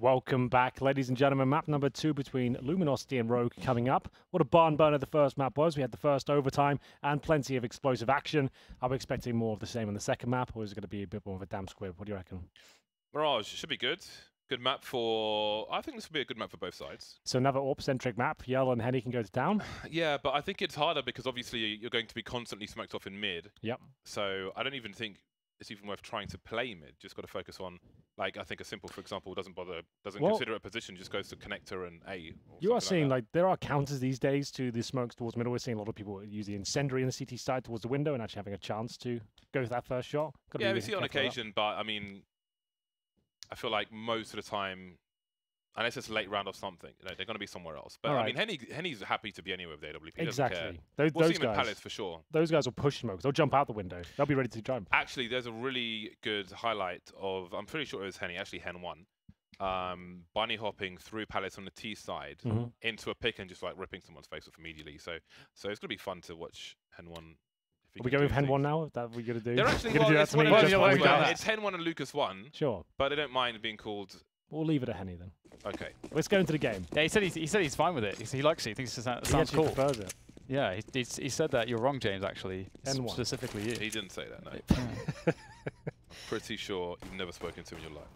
Welcome back, ladies and gentlemen. Map number 2 between Luminosity and Rogue coming up. What a barn burner the first map was. We had the first overtime and plenty of explosive action. Are we expecting more of the same on the second map, or is it going to be a bit more of a damn squib? What do you reckon? Mirage should be good. Good map for... I think this will be a good map for both sides. So another AWP-centric map. Yell and Henny can go to town. Yeah, but I think it's harder because obviously you're going to be constantly smoked off in mid. Yep. So I don't even think it's even worth trying to play mid. Just got to focus on, like, I think a simple, for example, doesn't consider a position, just goes to connector and A. You are seeing, like, there are counters these days to the smokes towards middle. We're seeing a lot of people use the incendiary in the CT side towards the window and actually having a chance to go for that first shot. Yeah, we see it on occasion, but I mean, I feel like most of the time, unless it's a late round or something, you know, they're going to be somewhere else. But I mean, Henny's happy to be anywhere with the AWP. Exactly. We'll those see him guys, in Palace for sure. Those guys will push smokes. They'll jump out the window. They'll be ready to jump. Actually, there's a really good highlight of, I'm pretty sure it was Henny, actually Hen 1, bunny hopping through Palace on the T side into a pick and just like ripping someone's face off immediately. So it's going to be fun to watch Hen 1. Are we going with Hen 1 now? That we're going to do? They're actually, it's Hen 1 and Lucas 1. Sure. But they don't mind being called... We'll leave it at Henny then. Okay. Let's go into the game. Yeah, he said he's fine with it. He likes it. He thinks it sounds cool. He prefers it. Yeah, he said that. You're wrong, James, actually. N1. Specifically you. He didn't say that, no. Pretty sure you've never spoken to him in your life.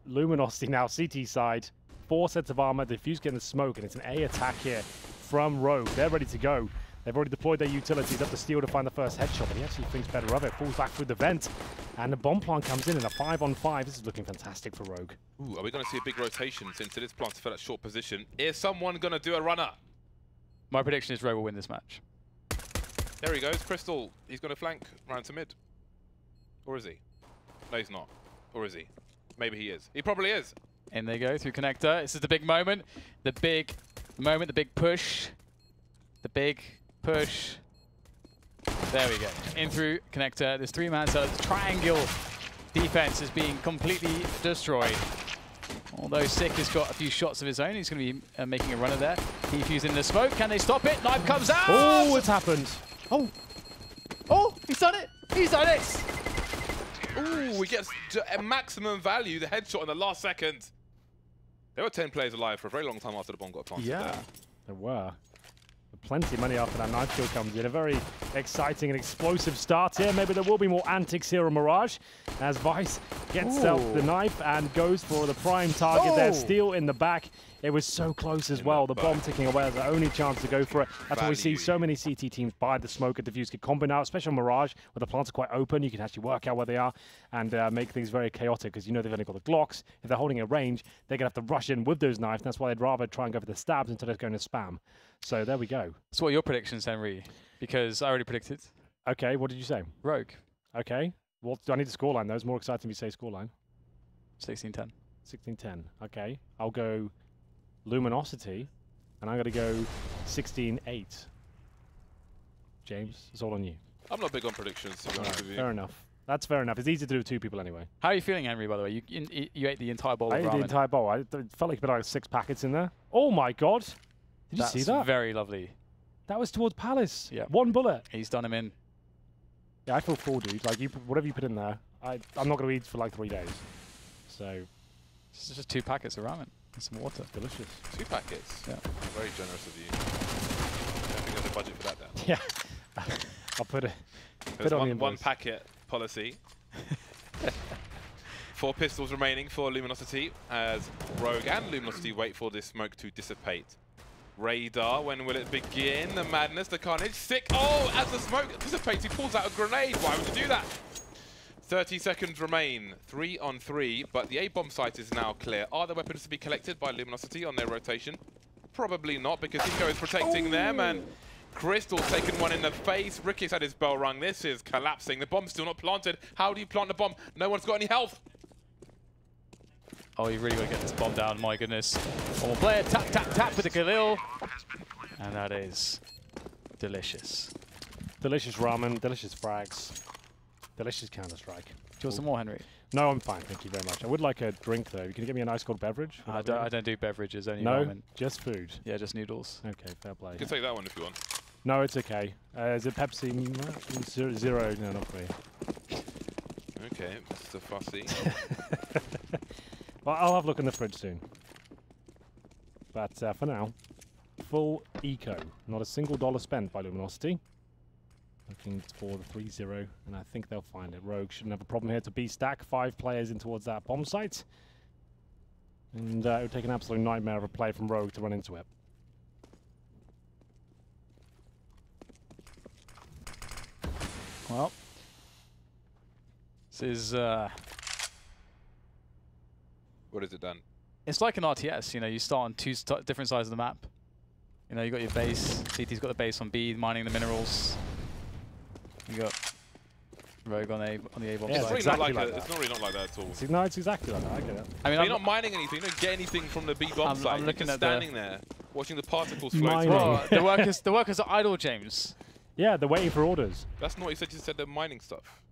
Luminosity now, CT side. 4 sets of armor. The Diffuse getting the smoke, and it's an A attack here from Rogue. They're ready to go. They've already deployed their utilities up the steel to find the first headshot, but he actually thinks better of it. Falls back through the vent, and the bomb plant comes in a 5-on-5. This is looking fantastic for Rogue. Ooh, are we going to see a big rotation since it is planted for that short position? Is someone going to do a runner? My prediction is Rogue will win this match. There he goes, Crystal. He's going to flank round to mid. Or is he? No, he's not. Or is he? Maybe he is. He probably is. In they go through connector. This is the big moment. The big moment, the big push. The big push. There we go. In through connector. There's 3-man, so the triangle defense is being completely destroyed. Although Sick has got a few shots of his own, he's going to be making a run of that. Defuse in the smoke. Can they stop it? Knife comes out. Oh, it's happened. Oh. Oh, he's done it. He's done it. Ooh, he gets a maximum value, the headshot in the last second. There were 10 players alive for a very long time after the bomb got planted there. There were. Plenty of money after that knife kill comes in. A very exciting and explosive start here. Maybe there will be more antics here on Mirage as Vice gets out the knife and goes for the prime target there. Steel in the back. It was so close as well. The bomb ticking away as the only chance to go for it. That's why we see so many CT teams buy the smoke at Diffuse get combo now, especially on Mirage, where the plants are quite open. You can actually work out where they are and make things very chaotic because you know they've only got the Glocks. If they're holding a range, they're going to have to rush in with those knives. And that's why they'd rather try and go for the stabs instead of going to spam. So there we go. So what are your predictions, Henry? Because I already predicted. Okay, what did you say? Rogue. Okay. Well, I need the scoreline, though. It's more exciting if you say scoreline. 16-10. 16-10. Okay. I'll go Luminosity, and I'm going to go 16-8. James, it's all on you. I'm not big on predictions, to be honest with you. Fair enough. That's fair enough. It's easy to do with 2 people anyway. How are you feeling, Henry, by the way? You ate the entire bowl of ramen. I ate the entire bowl. I felt like about 6 packets in there. Oh, my God. Did you see that? That's very lovely. That was towards Palace. Yeah. 1 bullet. He's done him in. Yeah, I feel full, dude. Like, whatever you put in there, I'm not going to eat for like 3 days. So. This is just 2 packets of ramen and some water. Delicious. 2 packets? Yeah. Very generous of you. I don't think there's a budget for that, Dan. Yeah. I'll put it. There's one packet policy. 4 pistols remaining for Luminosity as Rogue and Luminosity wait for this smoke to dissipate. Radar, when will it begin? The madness, the carnage. Sick. Oh, as the smoke dissipates, he pulls out a grenade. Why would you do that? 30 seconds remain. 3 on 3, but the A-bomb site is now clear. Are the weapons to be collected by Luminosity on their rotation? Probably not, because Nico is protecting them, and Crystal's taken one in the face. Ricky's had his bell rung. This is collapsing. The bomb's still not planted. How do you plant the bomb? No one's got any health. Oh, you really got to get this bomb down, my goodness. One more player, tap, tap, tap with the Galil. And that is delicious. Delicious ramen, delicious frags, delicious Counter-Strike. Do you want some more, Henry? No, I'm fine, thank you very much. I would like a drink, though. Can you get me a nice cold beverage? I don't do beverages, only ramen. No, just food? Yeah, just noodles. Okay, fair play. You can take that one if you want. No, it's okay. Is it Pepsi? Zero? No, not for me. Okay, Mr. Fussy. Well, I'll have a look in the fridge soon. But for now, full eco. Not a single dollar spent by Luminosity. Looking for the 3-0, and I think they'll find it. Rogue shouldn't have a problem here to B-stack 5 players in towards that bomb site. And it would take an absolute nightmare of a play from Rogue to run into it. Well, this is... What has it done? It's like an RTS, you know, you start on 2 different sides of the map. You know, you got your base, CT's got the base on B, mining the minerals. You got Rogue on the A bomb Yeah, side. It's, exactly not like that. it's not really not like that at all. No, it's exactly like that. I get it. I mean, But you're not mining anything. You don't get anything from the B bomb site. I'm looking you're at just standing there, watching the particles float Mining. through. well, the workers are idle, James. Yeah, they're waiting for orders. That's not what you said. You said they're mining stuff.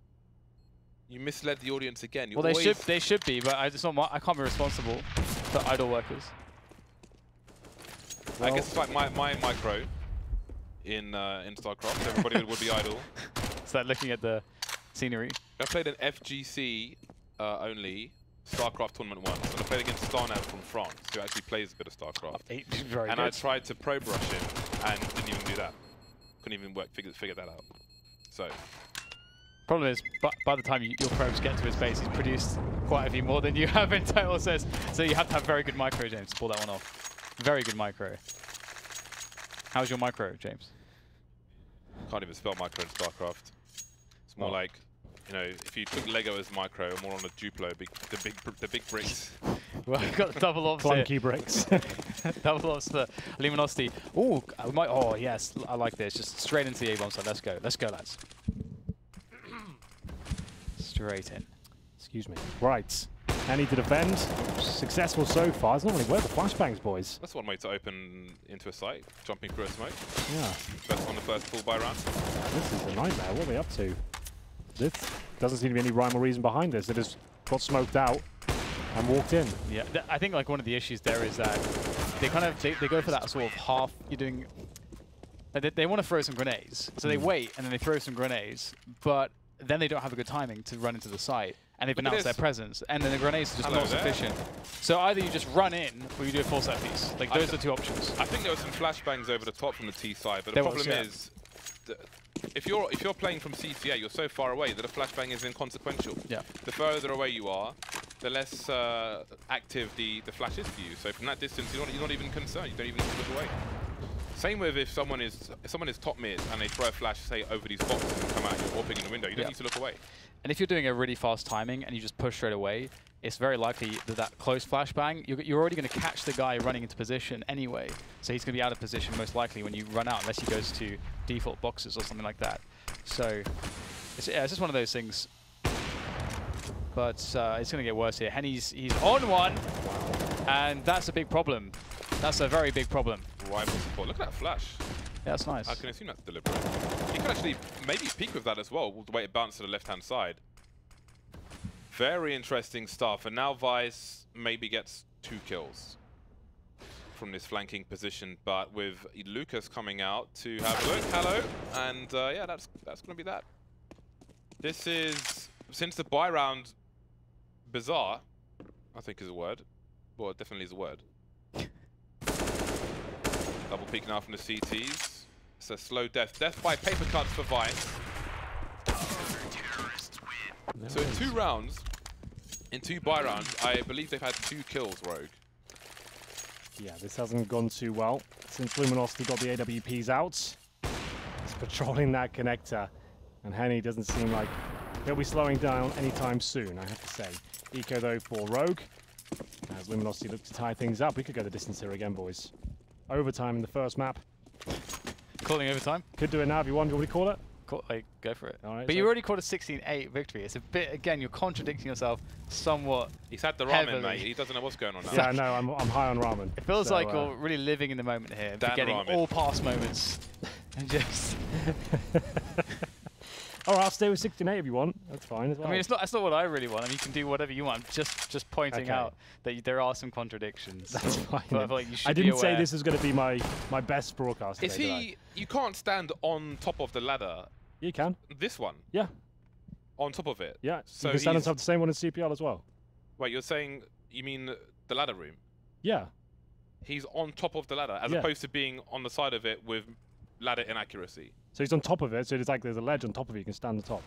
You misled the audience again. You Well, always they should be, but I can't be responsible for idle workers. I guess it's like my micro in StarCraft. Everybody would be idle. It's like looking at the scenery. I played an FGC only StarCraft tournament once, and I played against Starnav from France, who actually plays a bit of StarCraft. Very And good. I tried to pro brush him and didn't even do that. Couldn't even figure that out. So Problem is, by the time your probes get to his base, he's produced quite a few more than you have in total. So you have to have very good micro, James, to pull that one off. Very good micro. How's your micro, James? can't even spell micro in StarCraft. It's more like, you know, if you took Lego as micro, or more on a Duplo, the big bricks. Well, we've got the double ops here. Clunky bricks. Double ops for Luminosity. Ooh, we might. Oh yes, I like this. Just straight into the A-bomb side. Let's go. Let's go, lads. Straight in. Excuse me. Right. Annie to defend. Successful so far. It's not really worth the flashbangs, boys. That's one way to open into a site, jumping through a smoke. Yeah. First on the first full buy round. This is a nightmare. What are they up to? This doesn't seem to be any rhyme or reason behind this. They just got smoked out and walked in. Yeah, I think like one of the issues there is that they kind of they go for that sort of half. You're doing. They want to throw some grenades, so they wait and then they throw some grenades, but then they don't have a good timing to run into the site, and they've announced their presence, and then the grenades are just not sufficient. So either you just run in, or you do a full set piece. Like those are the two options. I think there were some flashbangs over the top from the T side, but the problem is, if you're playing from CCA, you're so far away that a flashbang is inconsequential. Yeah. The further away you are, the less active the flash is for you. So from that distance, you're not even concerned. You don't even need to look away. Same with if someone is top mid and they throw a flash, say, over these boxes and come out, you're warping in the window. You don't need to look away. And if you're doing a really fast timing and you just push straight away, it's very likely that close flashbang, you're already going to catch the guy running into position anyway. So he's going to be out of position most likely when you run out, unless he goes to default boxes or something like that. So it's just one of those things. But it's going to get worse here. Henny's on one, and that's a big problem. That's a very big problem. Rival support. Look at that flash. Yeah, that's nice. I can assume that's deliberate. You can actually maybe peek with that as well, the way it bounced to the left-hand side. Very interesting stuff. And now Vice maybe gets 2 kills from this flanking position, but with Lucas coming out to have a look. Hello. And yeah, that's going to be that. This is, since the buy round, bizarre, I think is a word. Well, it definitely is a word. Double peek now from the CTs. It's a slow death. Death by paper cuts for Vice. So in 2 rounds, in 2 buy rounds, I believe they've had 2 kills, Rogue. Yeah, this hasn't gone too well since Luminosity got the AWPs out. He's patrolling that connector, and Henny doesn't seem like he'll be slowing down anytime soon, I have to say. Eco, though, for Rogue. As Luminosity look to tie things up, we could go the distance here again, boys. Overtime in the first map. Calling overtime? Could do it now if you want. Do you want to call it? Go for it. All right, but you already called a 16-8 victory. It's a bit, again, you're contradicting yourself somewhat. He's had the ramen, heavily. mate. He doesn't know what's going on now. Yeah, no, I'm high on ramen. It feels like you're really living in the moment here, forgetting all past moments. And just... All right, I'll stay with 16-8 if you want. That's fine as well. I mean, that's not what I really want. I mean, you can do whatever you want. I'm just pointing out that there are some contradictions. That's fine. But like, you should I didn't be say this is going to be my best broadcast today, Is he... You can't stand on top of the ladder. You can. This one? Yeah. On top of it? Yeah. So you can stand on top of the same one as CPL as well. Wait, you're saying You mean the ladder room? Yeah. He's on top of the ladder, as opposed to being on the side of it with ladder inaccuracy. So he's on top of it, so it's like there's a ledge on top of it, you can stand on top.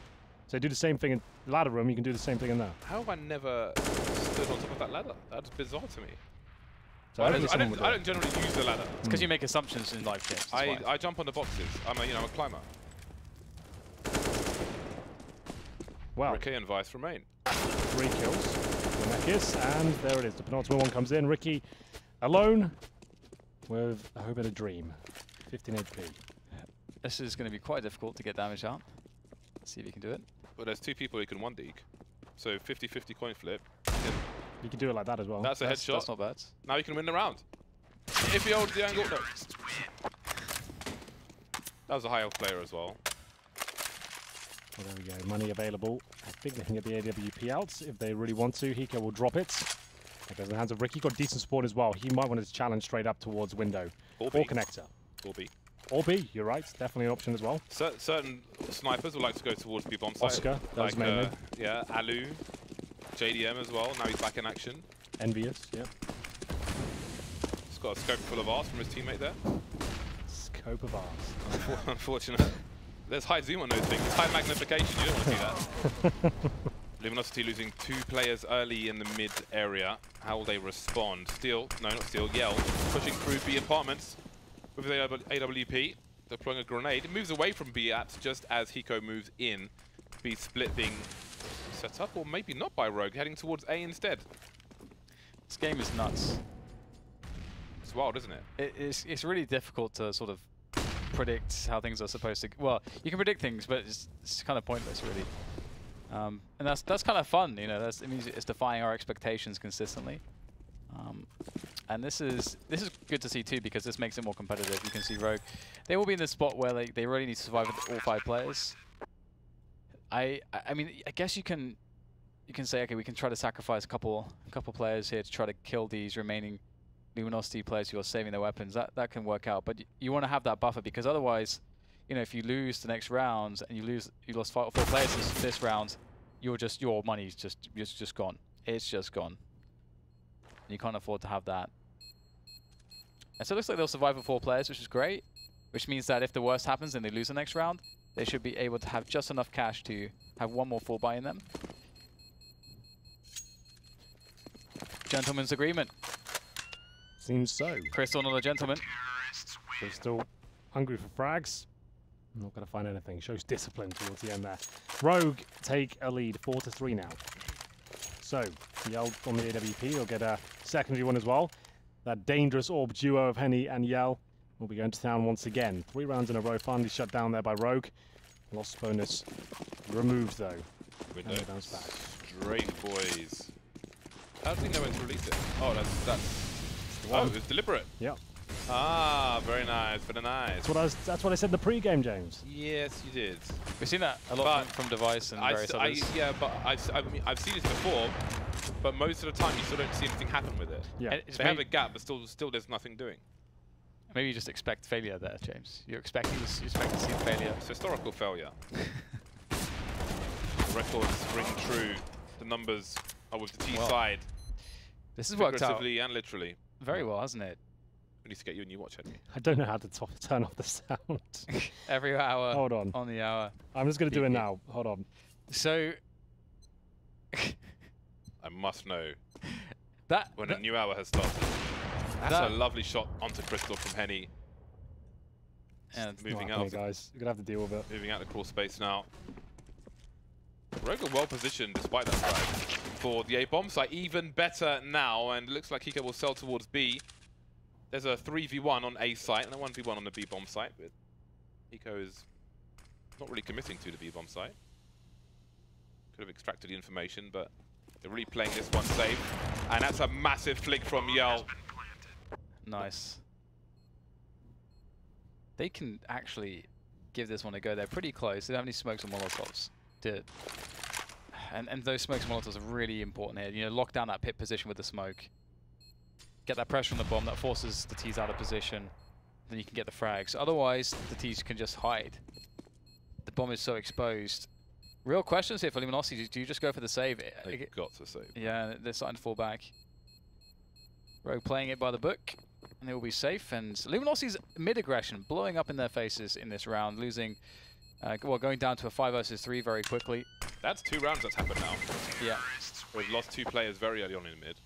So do the same thing in the ladder room, you can do the same thing in there. How have I never stood on top of that ladder? That's bizarre to me. So I don't generally use the ladder. It's because you make assumptions in live games. I jump on the boxes. I'm a climber. Wow. Ricky and Vice remain. 3 kills for Nekis, and there it is. The penultimate one comes in. Ricky alone with a hope and a dream. 15 HP. This is going to be quite difficult to get damage out. Let's see if you can do it. But there's 2 people who can 1-deke. So 50-50 coin flip. You can do it like that as well. That's a headshot. That's not bad. Now you can win the round. If he holds the angle, no. That was a high health player as well. Well, there we go. Money available. I think they can get the AWP out if they really want to. Hiko will drop it. It goes in the hands of Ricky. Got decent support as well. He might want to challenge straight up towards window or connector. Or B. Or B, you're right. Definitely an option as well. Certain snipers would like to go towards B bomb site. Oscar, that was mainly. Yeah, Alu, JDM as well. Now he's back in action. Envious, yeah. He's got a scope full of arse from his teammate there. Scope of arse. Unfortunate. There's high zoom on those things. It's high magnification. You don't want to see that. Luminosity losing 2 players early in the mid area. How will they respond? Steel, no, not Steel. Yell pushing through B apartments with his AWP, deploying a grenade. It moves away from B apps just as Hiko moves in. B split being set up, or maybe not by Rogue, heading towards A instead. This game is nuts. It's wild, isn't it? It's really difficult to sort of predict how things are supposed to. Well, you can predict things, but it's kind of pointless, really. And that's kind of fun, you know. It means it's defying our expectations consistently. And this is good to see too, because this makes it more competitive. You can see Rogue, they will be in this spot where they really need to survive with all 5 players. I mean, I guess you can say, okay, we can try to sacrifice a couple players here to try to kill these remaining Luminosity players who are saving their weapons. That can work out, but you want to have that buffer, because otherwise, you know, if you lose the next round and you lost 4 players this round, your money's just gone. It's just gone. You can't afford to have that. And so it looks like they'll survive with 4 players, which is great. Which means that if the worst happens and they lose the next round, they should be able to have just enough cash to have 1 more full buy in them. Gentleman's agreement. Seems so. Crystal, not a gentleman. They're still hungry for frags. Not going to find anything. Shows discipline towards the end there. Rogue take a lead, 4-3 now. So, Yell on the AWP. He'll get a secondary one as well. That dangerous orb duo of Henny and Yell will be going to town once again. 3 rounds in a row, finally shut down there by Rogue. Loss bonus removed though. Window. And they bounce back. Straight boys. How do we know when to release it? Oh, that's oh, it was deliberate. Yep. Ah, very nice, very nice. That's what I said in the pre-game, James. Yes, you did. We've seen that a lot from Device and various others. Yeah, but I've seen this before, but most of the time you still don't see anything happen with it. Yeah. They have a gap, but still there's nothing doing. Maybe you just expect failure there, James. You expect to see failure. It's historical failure. Records ring true. The numbers are with the T side. This has worked out figuratively and literally. very well, hasn't it? We need to get you a new watch, Henry. I don't know how to turn off the sound. Every hour. Hold on. On the hour. I'm just going to do it now. Hold on. So. I must know when a new hour has started. That's a lovely shot onto Crystal from Henny. And moving out, guys. You're going to have to deal with it. Moving out the crawl space now. Rogue are well positioned despite that strike for the A bomb site. Even better now, and it looks like Hiko will sell towards B. There's a 3v1 on A site and a 1v1 on the B bomb site. But Hiko is not really committing to the B bomb site. Could have extracted the information, but they're really playing this one safe. And that's a massive flick from Yell. Nice. They can actually give this one a go. They're pretty close. They don't have any smokes or molotovs. And those smokes and molotovs are really important here. You know, lock down that pit position with the smoke. Get that pressure on the bomb that forces the T's out of position. Then you can get the frags. Otherwise, the T's can just hide. The bomb is so exposed. Real questions here for Luminosity. Do you just go for the save? They've got to save. Yeah, they're starting to fall back. Rogue playing it by the book, and they will be safe. And Luminosity's mid-aggression blowing up in their faces in this round, losing, well, going down to a 5 versus 3 very quickly. That's 2 rounds that's happened now. Yeah. We've lost 2 players very early on in mid.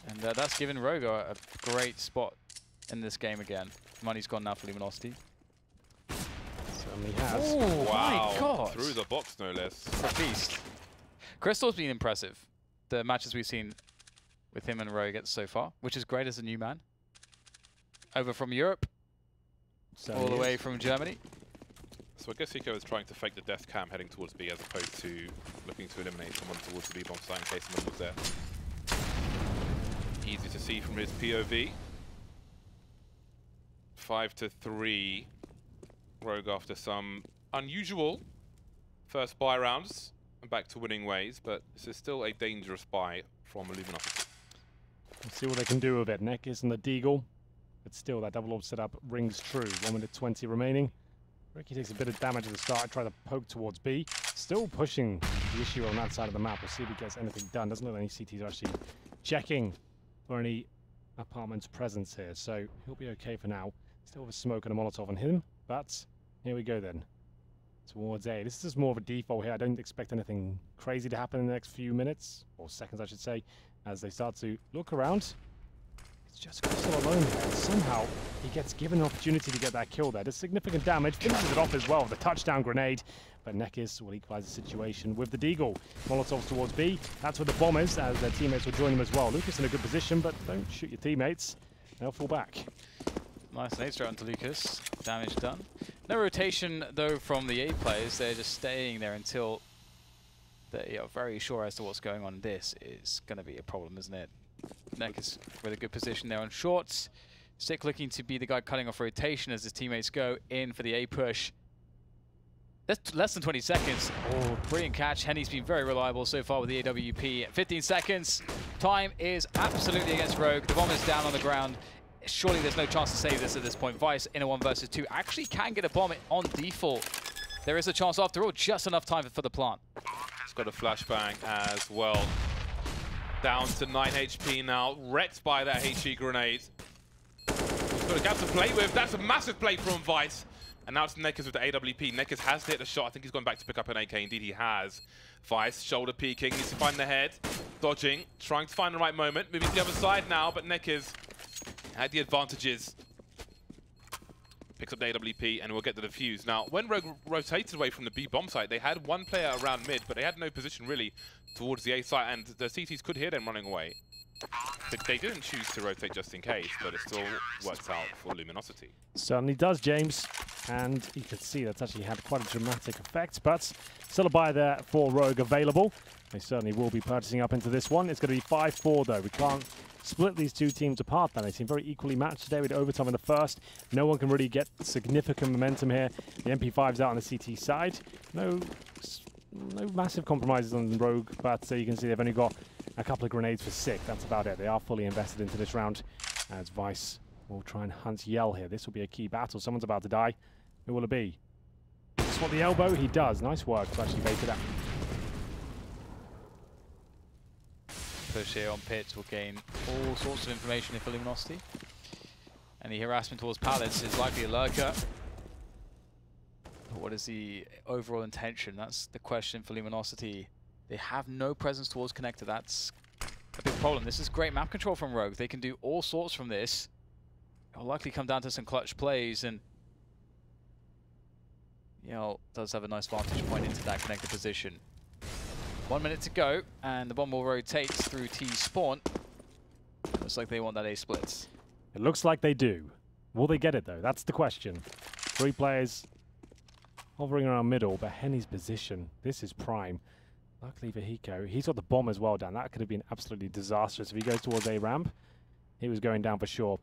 And that's given Rogue a great spot in this game again. Money's gone now for Luminosity. Certainly has. Oh, Wow. my God. Through the box, no less. A beast. Crystal's been impressive. The matches we've seen with him and Rogue so far, which is great as a new man. Over from Europe, Certainly all the way is. from Germany. So I guess Hiko is trying to fake the death cam heading towards B as opposed to looking to eliminate someone towards the B bomb site in case someone was there. Easy to see from his POV. 5-3. Rogue after some unusual first buy rounds and back to winning ways, but this is still a dangerous buy from Luminosity. Let's see what they can do with it. Nekis and the Deagle. But still, that double orb setup rings true. 1 minute 20 remaining. Ricky takes a bit of damage at the start, try to poke towards B. Still pushing the issue on that side of the map. We'll see if he gets anything done. Doesn't look like any CTs are actually checking for any apartment's presence here. So he'll be okay for now. Still with a smoke and a Molotov on him. But here we go then. Towards A. This is just more of a default here. I don't expect anything crazy to happen in the next few minutes, or seconds I should say, as they start to look around. It's just Crystal alone there. And somehow he gets given an opportunity to get that kill there. Does significant damage, finishes it off as well with a touchdown grenade. But Nekis will equalize the situation with the Deagle. Molotovs towards B. That's where the bomb is, as their teammates will join him as well. Lucas in a good position, but don't shoot your teammates. They'll fall back. Nice nade straight onto Lucas. Damage done. No rotation, though, from the A players. They're just staying there until they are very sure as to what's going on. This is going to be a problem, isn't it? Nekis with a good position there on shorts. Stick looking to be the guy cutting off rotation as his teammates go in for the A push. That's less than 20 seconds. Oh, brilliant catch. Henny's been very reliable so far with the AWP. 15 seconds. Time is absolutely against Rogue. The bomb is down on the ground. Surely there's no chance to save this at this point. Vice in a 1 versus 2 actually can get a bomb on default. There is a chance after all, just enough time for the plant. It's got a flashbang as well. Down to 9 HP now, wrecked by that HE grenade. He's got a gap to play with. That's a massive play from Vice. And now it's Nekis with the AWP. Nekis has hit a shot. I think he's gone back to pick up an AK. Indeed, he has. Vice, shoulder peeking, needs to find the head. Dodging, trying to find the right moment. Moving to the other side now, but Nekis had the advantages. Picks up the AWP and we'll get the defuse. Now, when Rogue rotated away from the B bomb site, they had 1 player around mid, but they had no position really towards the A site, and the CTs could hear them running away. They didn't choose to rotate just in case, but it still works out for Luminosity. Certainly does, James. And you can see that's actually had quite a dramatic effect, but still a buy there for Rogue available. They certainly will be purchasing up into this one. It's going to be 5-4 though. We can't split these two teams apart then. They seem very equally matched today with overtime in the first. No one can really get significant momentum here. The MP5's out on the CT side. No massive compromises on Rogue, but you can see they've only got a couple of grenades for Sick. That's about it. They are fully invested into this round as Vice will try and hunt Yell here. This will be a key battle. Someone's about to die. Who will it be? Swat the elbow. He does. Nice work to actually bait it out. Push here on pits will gain all sorts of information for Luminosity. Any harassment towards Palace is likely a lurker. But what is the overall intention? That's the question for Luminosity. They have no presence towards connector. That's a big problem. This is great map control from Rogue. They can do all sorts from this. It'll likely come down to some clutch plays, and Yell does have a nice vantage point into that connector position. 1 minute to go, and the bomb will rotate through T spawn. Looks like they want that A splits. It looks like they do. Will they get it though? That's the question. 3 players hovering around middle, but Henny's position. This is prime. Luckily for Hiko, he's got the bomb as well down. That could have been absolutely disastrous if he goes towards A ramp. He was going down for sure.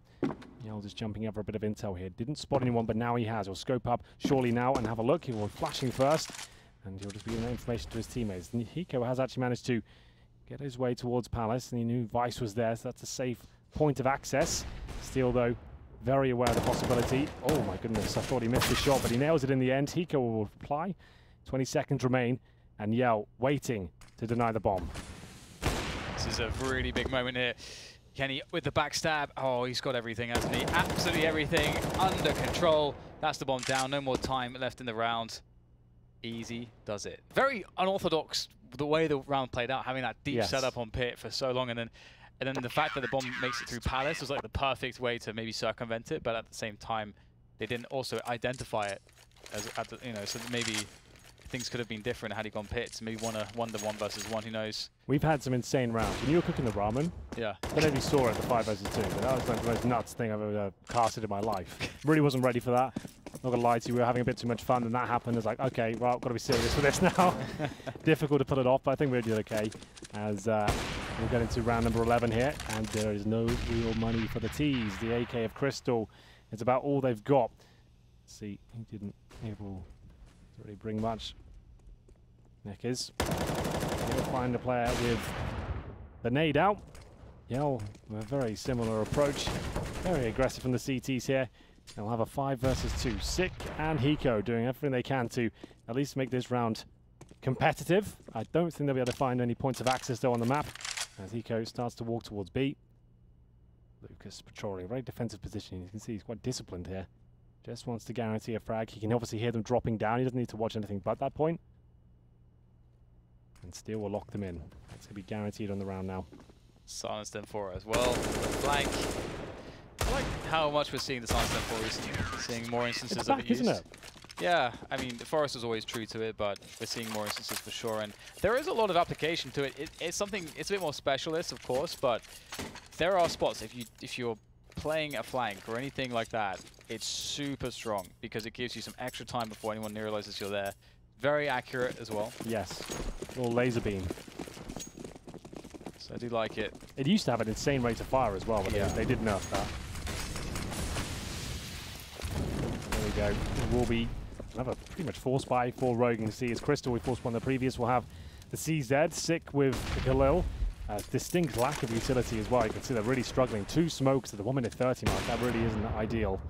Yell just jumping up for a bit of intel here. Didn't spot anyone, but now he has. He'll scope up surely now and have a look. He will flashing first, and he'll just be giving information to his teammates. And Hiko has actually managed to get his way towards Palace, and he knew Vice was there, so that's a safe point of access. Steel, though, very aware of the possibility. Oh my goodness, I thought he missed the shot, but he nails it in the end. Hiko will reply. 20 seconds remain, and Yell waiting to deny the bomb. This is a really big moment here. Kenny with the backstab. Oh, he's got everything, hasn't he? Absolutely everything under control. That's the bomb down. No more time left in the round. Easy does it. Very unorthodox the way the round played out, having that deep setup on pit for so long, and then the fact that the bomb makes it through Palace was like the perfect way to maybe circumvent it, but at the same time, they didn't also identify it as so maybe things could have been different had he gone pits. Maybe won the 1 versus 1. Who knows? We've had some insane rounds. When you were cooking the ramen, yeah. I don't know if you saw it at the 5 versus 2, but that was like the most nuts thing I've ever casted in my life. Really wasn't ready for that. Not gonna lie to you, we were having a bit too much fun, and that happened. It's like, okay, well, got to be serious with this now. Difficult to pull it off, but I think we did okay. As we get into round number 11 here, and there is no real money for the T's. The AK of Crystal is about all they've got. Let's see, he didn't able to really bring much. Nick is. He'll find a player with the nade out. Yell with a very similar approach. Very aggressive from the CTs here. They'll have a 5 versus 2. Sick and Hiko doing everything they can to at least make this round competitive. I don't think they'll be able to find any points of access though on the map as Hiko starts to walk towards B. Lucas patrolling, very defensive position. You can see he's quite disciplined here. Just wants to guarantee a frag. He can obviously hear them dropping down. He doesn't need to watch anything but that point. And Steel will lock them in. That's going to be guaranteed on the round now. Silence them for as well. Blank. I like how much we're seeing the silence them for recently. Seeing more instances of it used. Isn't it? Yeah, I mean, the Forest was always true to it, but we're seeing more instances for sure. And there is a lot of application to it. It's something, it's a bit more specialist, of course, but there are spots, if you're playing a flank or anything like that, it's super strong because it gives you some extra time before anyone realizes you're there. Very accurate as well. Yes, little laser beam. So I do like it. It used to have an insane rate of fire as well, but they did nerf that. There we go. It will be another pretty much force buy for Rogue. You can see as Crystal, we forced one the previous. We'll have the CZ, Sick with Khalil. Distinct lack of utility as well. You can see they're really struggling. 2 smokes at the 1 minute 30 mark. That really isn't ideal.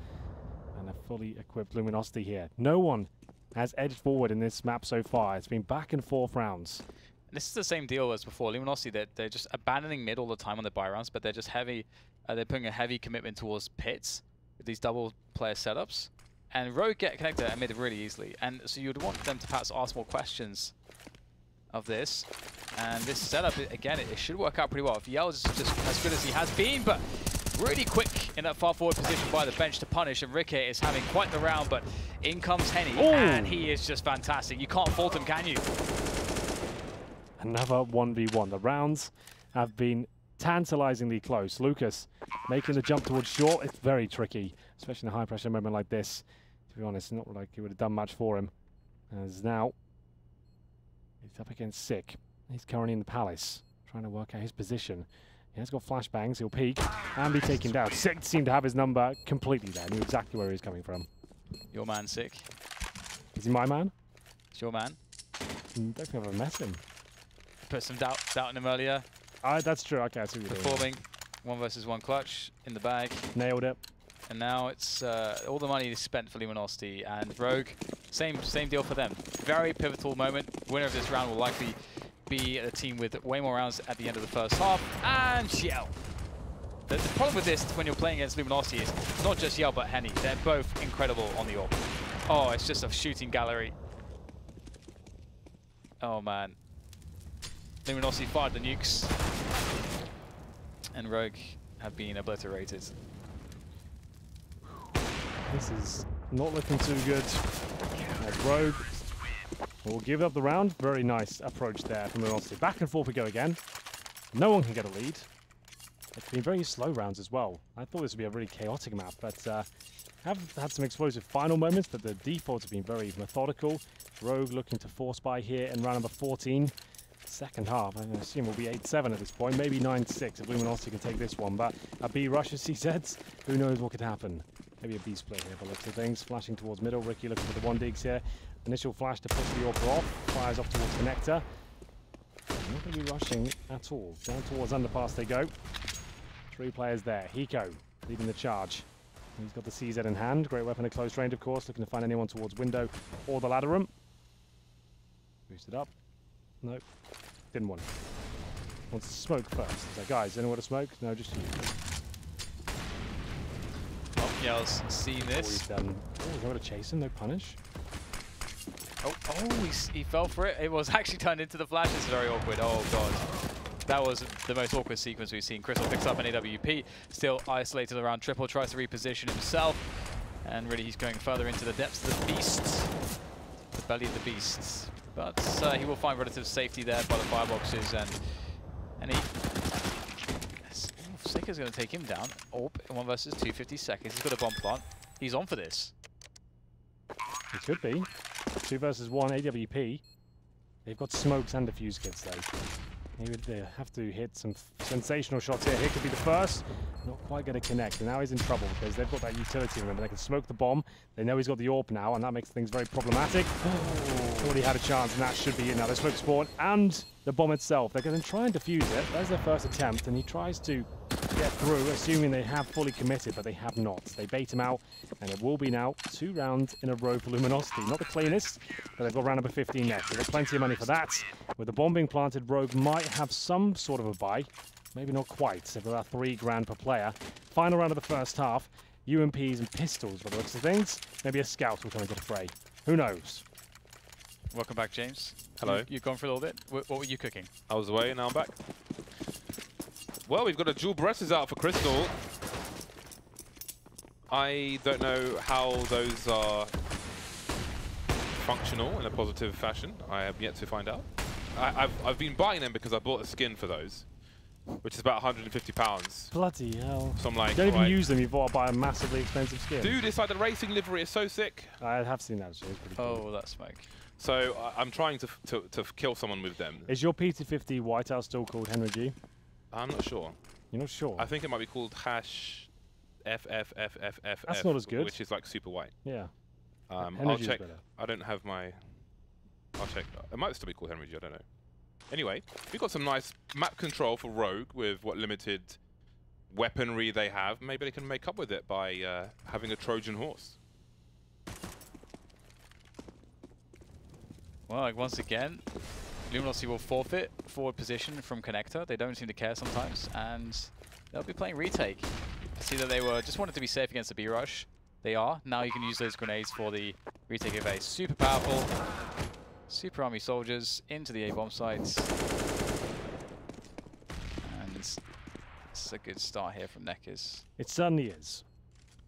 And a fully equipped Luminosity here. No one has edged forward in this map so far. It's been back and forth rounds. And this is the same deal as before. Luminosity, they're just abandoning mid all the time on the buy rounds, but they're just heavy. They're putting a heavy commitment towards pits with these double player setups. And Rogue get connected at mid really easily. And so you'd want them to perhaps ask more questions of this. And this setup, again, it should work out pretty well. If Yell is just as good as he has been, but really quick in that far forward position by the bench to punish. And Ricky is having quite the round, but in comes Henny, and he is just fantastic. You can't fault him, can you? Another 1v1. The rounds have been tantalizingly close. Lucas making the jump towards short. It's very tricky, especially in a high pressure moment like this. To be honest, not like it would have done much for him. As now he's up against Sick. He's currently in the Palace, trying to work out his position. He has got flashbangs. He'll peek and be taken down. Sick seemed to have his number completely there. Knew exactly where he was coming from. Your man, Sick. Is he my man? It's your man. Don't think I've ever met him. Put some doubt in him earlier. That's true. Okay, I see what you're doing. Performing 1 versus 1 clutch in the bag. Nailed it. And now it's all the money is spent for Luminosity and Rogue. Same deal for them. Very pivotal moment. Winner of this round will likely be a team with way more rounds at the end of the first half. And Yell. The problem with this when you're playing against Luminosity is not just Yell but Henny. They're both incredible on the AWP. Oh, it's just a shooting gallery. Oh man. Luminosity fired the nukes. And Rogue have been obliterated. This is not looking too good. Rogue will give up the round. Very nice approach there from Luminosity. Back and forth we go again. No one can get a lead. It's been very slow rounds as well. I thought this would be a really chaotic map, but have had some explosive final moments, but the defaults have been very methodical. Rogue looking to force buy here in round number 14. Second half, I assume will be 8-7 at this point, maybe 9-6 if Luminosity can take this one, but a B rushes CZs, who knows what could happen. Maybe a B split here by the looks of things. Flashing towards middle, Ricky looking for the 1 digs here. Initial flash to push the AWP off, fires off towards connector. Not going to be rushing at all. Down towards underpass they go. 3 players there. Hiko leading the charge. He's got the CZ in hand. Great weapon at close range, of course. Looking to find anyone towards window or the ladder room. Boosted up. Nope. Didn't want it. wants to smoke first. He's like, guys, anyone want to smoke? No, just you. Oh, Yell's seen this. He's done. Oh, he's not going to chase him, no punish. Oh, he fell for it. It was actually turned into the flash. It's very awkward. Oh, God. That was the most awkward sequence we've seen. Crystal picks up an AWP, still isolated around Triple, tries to reposition himself. And really, he's going further into the depths of the beasts. The belly of the beasts. But he will find relative safety there by the fireboxes. And he... Sicker's going to take him down. Orb in 1 versus 2, 50 seconds. He's got a bomb plant. He's on for this. He could be. 2 versus 1 AWP. They've got smokes and defuse kits though. They have to hit some sensational shots here. Here could be the first. Not quite going to connect. And now he's in trouble because they've got that utility. Remember, they can smoke the bomb. They know he's got the AWP now, and that makes things very problematic. Already had a chance, and that should be it now. They smoke spawn and the bomb itself. They're going to try and defuse it. There's their first attempt, and he tries to get through, assuming they have fully committed, but they have not. They bait him out, and it will be now 2 rounds in a row for Luminosity. Not the cleanest, but they've got round number 15 next. They've got plenty of money for that. With the bomb being planted, Rogue might have some sort of a buy. Maybe not quite. They've got about 3 grand per player. Final round of the first half. UMPs and pistols, by the looks of things. Maybe a scout will come into the fray. Who knows? Welcome back, James. Hello. You've gone for a little bit. What were you cooking? I was away, now I'm back. Well, we've got a dual Berettas out for Crystal. I don't know how those are functional in a positive fashion. I have yet to find out. I've been buying them because I bought a skin for those, which is about £150. Bloody hell. So I'm like, you don't even use them, you've got to buy a massively expensive skin. Dude, it's like the racing livery is so sick. I have seen that, actually. It's pretty cool. Oh, that smoke. So I'm trying to kill someone with them. Is your P250 whiteout still called Henry G? I'm not sure. You're not sure? I think it might be called hash FFFFFF. That's not as good. Which is like super white. Yeah. I'll check. I don't have my... I'll check. It might still be called Henry G, I don't know. Anyway, we've got some nice map control for Rogue with what limited weaponry they have. Maybe they can make up with it by having a Trojan horse. Well, like once again, Luminosity will forfeit forward position from Connector. They don't seem to care sometimes, and they'll be playing retake. I see that they were just wanted to be safe against the B-Rush. They are. Now you can use those grenades for the retake of A. Super powerful. Super army soldiers into the A-bomb sites. And it's a good start here from Neckers. It certainly is.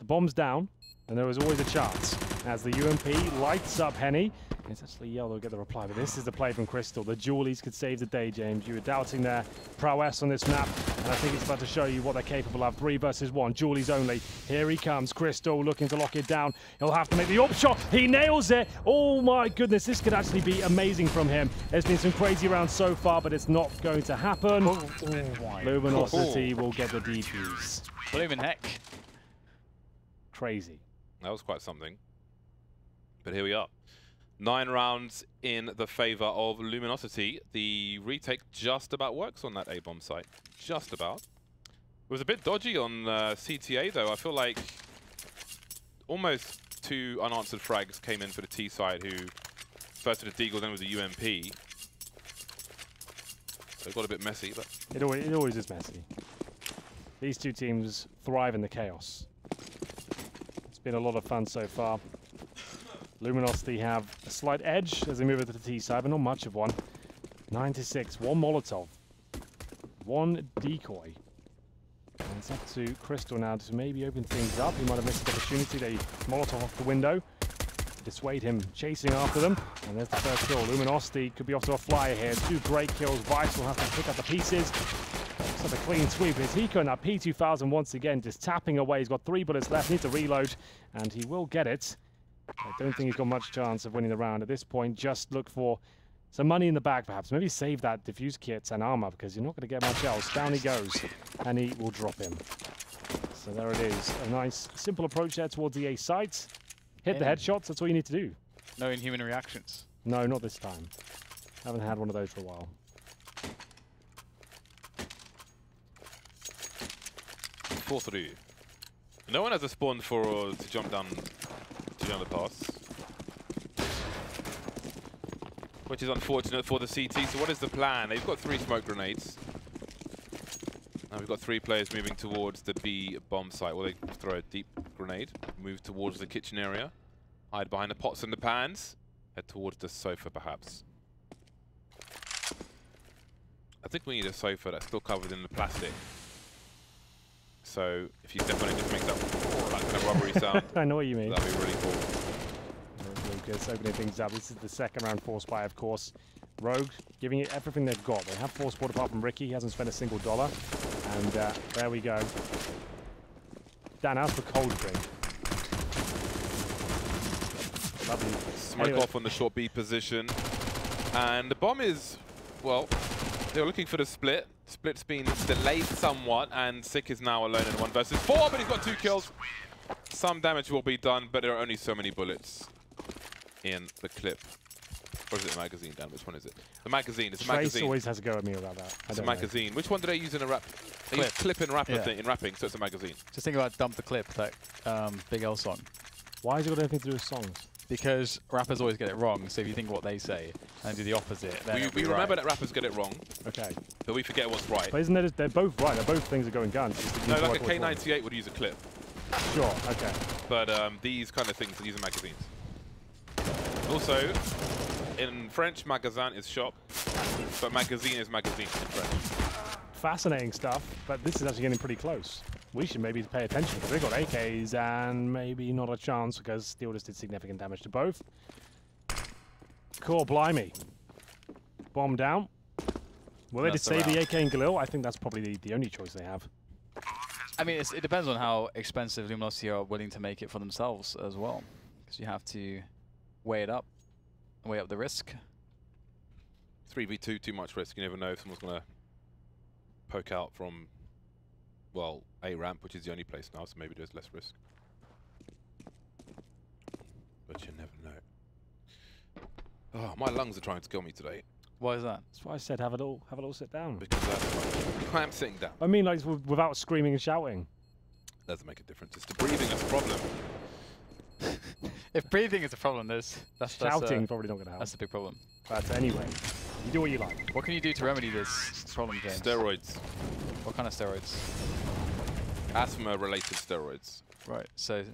The bomb's down, and there is always a chance. As the UMP lights up Henny, it's actually Yellow get the reply, but this is the play from Crystal. The Julies could save the day, James. You were doubting their prowess on this map, and I think it's about to show you what they're capable of. 3 versus 1, Julies only. Here he comes, Crystal looking to lock it down. He'll have to make the AWP shot. He nails it. Oh my goodness, this could actually be amazing from him. There's been some crazy rounds so far, but it's not going to happen. Luminosity will get the defuse. Bloomin' heck. Crazy. That was quite something. But here we are. 9 rounds in the favor of Luminosity. The retake just about works on that A-bomb site. Just about. It was a bit dodgy on CTA though. I feel like almost 2 unanswered frags came in for the T side, who first with a Deagle, then with the UMP. So it got a bit messy, but It always is messy. These 2 teams thrive in the chaos. It's been a lot of fun so far. Luminosity have a slight edge as they move into the T side, but not much of one. 9-6, 1 Molotov, 1 decoy. And it's up to Crystal now to maybe open things up. He might have missed the opportunity. They Molotov off the window to dissuade him chasing after them. And there's the first kill. Luminosity could be off to a flyer here. 2 great kills. Vice will have to pick up the pieces. Looks like a clean sweep. It's Hiko now. P2000 once again just tapping away. He's got 3 bullets left. Needs to reload, and he will get it. I don't think he's got much chance of winning the round at this point. Just look for some money in the bag, perhaps. Maybe save that diffuse kit and armor, because you're not going to get much else. Down he goes, and he will drop him. So there it is. A nice, simple approach there towards the A site. Hit the headshots. That's all you need to do. No inhuman reactions. No, not this time. Haven't had one of those for a while. 4-3. No one has a spawn to jump down the pass, which is unfortunate for the CT. So what is the plan? They've got 3 smoke grenades. Now we've got 3 players moving towards the B bomb site. Well, they throw a deep grenade, move towards the kitchen area, hide behind the pots and the pans, head towards the sofa perhaps. I think we need a sofa that's still covered in the plastic. So if you step on it, it just makes that kind of rubbery sound. I know what you mean. That'd be really cool. Lucas opening things up. This is the second round force buy, of course. Rogue giving it everything they've got. They have force support apart from Ricky. He hasn't spent a single dollar. And there we go. Dan, how's the cold drink? Lovely. Smoke Anyway. off on the short B position. And the bomb is, well, they were looking for the split. Split's been delayed somewhat, and Sick is now alone in 1 versus 4, but he's got 2 kills. Some damage will be done, but there are only so many bullets in the clip. Or is it a magazine, Dan? Which one is it? The magazine. It's a magazine. Trace always has a go at me about that. It's a magazine. Which one do they use in a rap? They use clip in rapping, so it's a magazine. Just think about Dump the Clip, that Big L song. Why has it got anything to do with songs? Because rappers always get it wrong, so if you think what they say and do the opposite, then We remember that rappers get it wrong, Okay. but we forget what's right. But isn't it, they're both right. They're both things that go in guns. No, like a K98 would use a clip. Sure, okay. But these kind of things, these are magazines. Also, in French, magasin is shop, but magazine is magazine in French. Fascinating stuff, but this is actually getting pretty close. We should maybe pay attention because they've got AKs and maybe not a chance because Steel just did significant damage to both. Cool, blimey. Bomb down. Well, they did save the AK and Galil. I think that's probably the only choice they have. I mean, it depends on how expensive Luminosity are willing to make it for themselves as well, because you have to weigh it up, weigh up the risk. 3v2, too much risk. You never know if someone's going to poke out from, well, A ramp, which is the only place now, so maybe there's less risk. But you never know. Oh, my lungs are trying to kill me today. Why is that? That's why I said have it all sit down. Because I'm sitting down. I mean, like without screaming and shouting. Doesn't make a difference. It's the breathing that's a problem. If breathing is a problem, that's Shouting probably not going to help. That's a big problem. But anyway, you do what you like. What can you do to remedy this problem, James? Steroids. What kind of steroids? Asthma-related steroids. Right. So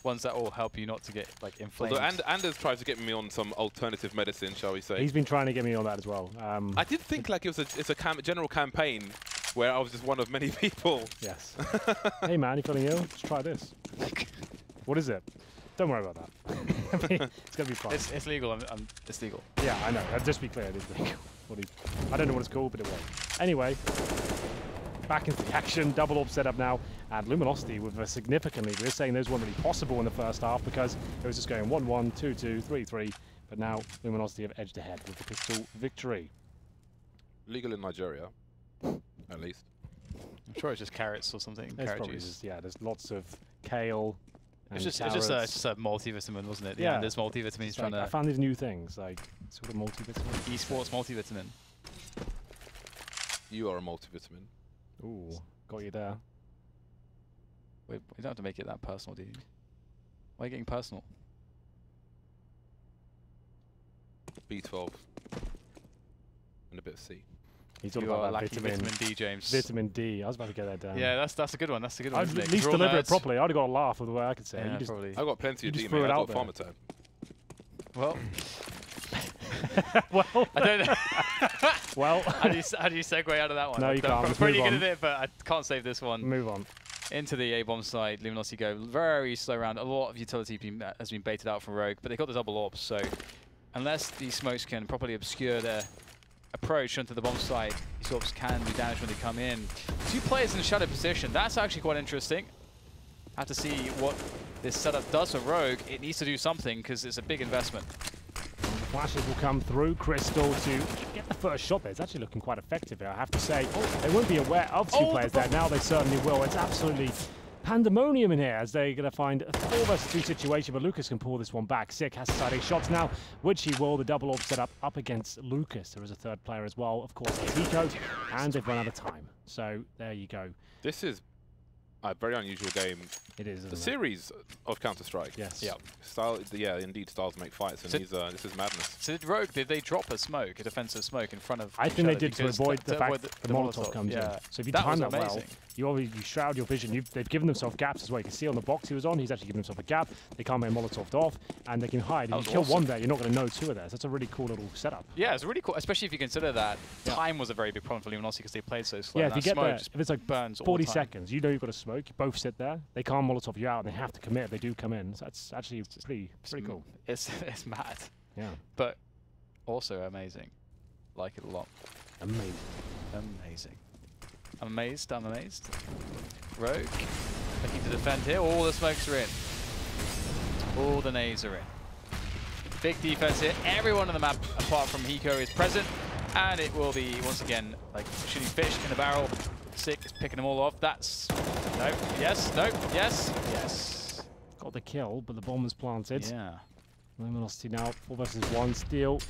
ones that will help you not to get like inflamed. Although Anders tried to get me on some alternative medicine, shall we say. He's been trying to get me on that as well. I did think like it's a general campaign where I was just one of many people. Yes. Hey man, you feeling ill? Just try this. What is it? Don't worry about that. I mean, it's gonna be fine. It's legal. It's legal. Yeah, I know. Just be clear, it is legal. I don't know what it's called, but it was. Anyway, back into the action. Double orb setup now, and Luminosity with a significantly. We were saying those weren't really possible in the first half because it was just going 1-1, 2-2, 3-3. But now Luminosity have edged ahead with the pistol victory. Legal in Nigeria, at least. I'm sure it's just carrots or something. It's Carrot probably juice. just, yeah, there's lots of kale. It's just a multivitamin, wasn't it? Yeah. This multivitamin is trying I to found these new things, like sort of multivitamin. esports multivitamin. You are a multivitamin. Ooh, got you there. Wait, you don't have to make it that personal, do you? Why are you getting personal? B12 and a bit of C. He's all You are about that lacking vitamin D, James. Vitamin D. I was about to get that down. Yeah, that's a good one. That's a good one. I'd isn't at it? least 'Cause we're all deliver it nerds. properly. I'd have got a laugh with the way I could say it. Yeah, You just, probably. I got plenty of just D, threw mate. it I out got Pharmatab. Well, well, I don't know. well. how do you segue out of that one? No, you can't. I'm Let's pretty move good on. at it, but I can't save this one. Move on. Into the A-bomb side, Luminosity go very slow round. A lot of utility has been baited out from Rogue, but they got the double orbs, so unless these smokes can properly obscure their approach onto the bomb site, these orbs can do damage when they come in. 2 players in shadow position. That's actually quite interesting. Have to see what this setup does for Rogue. It needs to do something because it's a big investment. Flashes will come through. Crystal to get the first shot there. It's actually looking quite effective here, I have to say. They won't be aware of 2 players there. Now they certainly will. It's absolutely pandemonium in here as they're going to find a 4 versus 2 situation, but Lucas can pull this one back. Sick has deciding shots now, which he will. The double orb set up against Lucas. There is a 3rd player as well, of course, Tico, and they've run out of time. So there you go. This is a very unusual game. It is. The series of Counter-Strike. Yes. Yep. Style, yeah, indeed, styles make fights, and So this is madness. So did Rogue, did they drop a smoke, a defensive smoke in front of I think they did to avoid the fact that the Molotov comes in. yeah. So if you That time was that well, amazing. you shroud your vision. They've given themselves gaps as well. You can see on the box he was on, he's actually given himself a gap. They can't make Molotoved off, and they can hide. If you kill one there, you're not going to know two of theirs. That's a really cool little setup. Yeah, it's really cool, especially if you consider that time was a very big problem for Luminosity because they played so slow. Yeah, if you get there, just if it's like burns 40 all the time. seconds, you know you've got to smoke. You both sit there. They can't Molotov you out, and they have to commit if they do come in. So that's actually pretty cool. It's mad, Yeah. but also amazing. Like it a lot. Amazing. Amazing. I'm amazed. I'm amazed. Rogue looking to defend here. All the smokes are in. All the nades are in. Big defense here. Everyone on the map apart from Hiko is present, and it will be once again like shooting fish in a barrel. Sick is picking them all off. That's no. Yes. No. Yes. Yes. Got the kill, but the bomb was planted. Yeah. Luminosity now 4 versus 1 steal.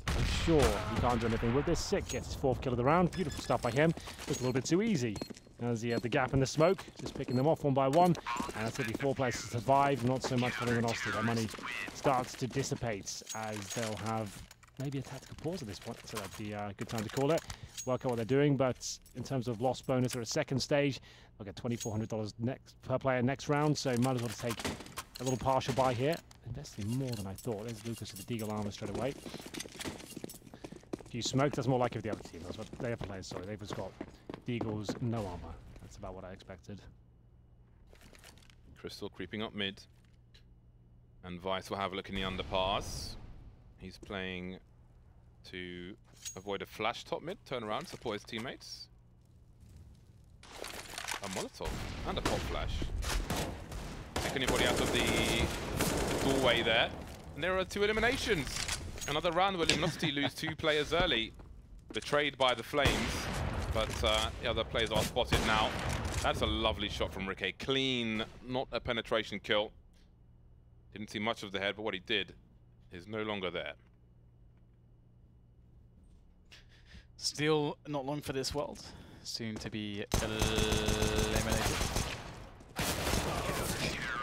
I'm sure he can't do anything with this. Sick gets his 4th kill of the round. Beautiful stuff by him. Looks a little bit too easy as he had the gap in the smoke. Just picking them off one by one. And that's going to be 4 players to survive. Not so much for Luminosity. Their money starts to dissipate as they'll have maybe a tactical pause at this point. So that'd be a good time to call it. Work out what they're doing. But in terms of loss bonus, they're at second stage. They'll get $2,400 per player next round. So might as well take a little partial buy here. Investing more than I thought. There's Lucas with the Deagle armor straight away. If you smoke, that's more like if the other team. That's what they have players, sorry. They've just got Deagles, no armor. That's about what I expected. Crystal creeping up mid. And Vice will have a look in the underpass. He's playing to avoid a flash top mid, turn around, support his teammates. A Molotov and a pop flash. Take anybody out of the doorway there. And there are 2 eliminations. Another round where Luminosity lose 2 players early. Betrayed by the Flames. But the other players are spotted now. That's a lovely shot from Ricky. Clean, not a penetration kill. Didn't see much of the head, but what he did is no longer there. Still not long for this world. Soon to be eliminated.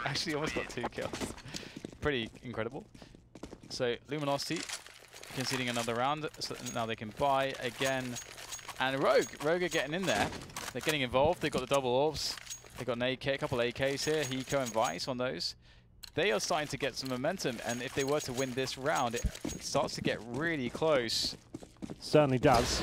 Actually, almost got 2 kills. Pretty incredible. So Luminosity conceding another round, so now they can buy again. And Rogue are getting in there. They're getting involved. They've got the double orbs. They've got an AK, a couple AKs here. Hiko and Vice on those. They are starting to get some momentum, and if they were to win this round, it starts to get really close. Certainly does.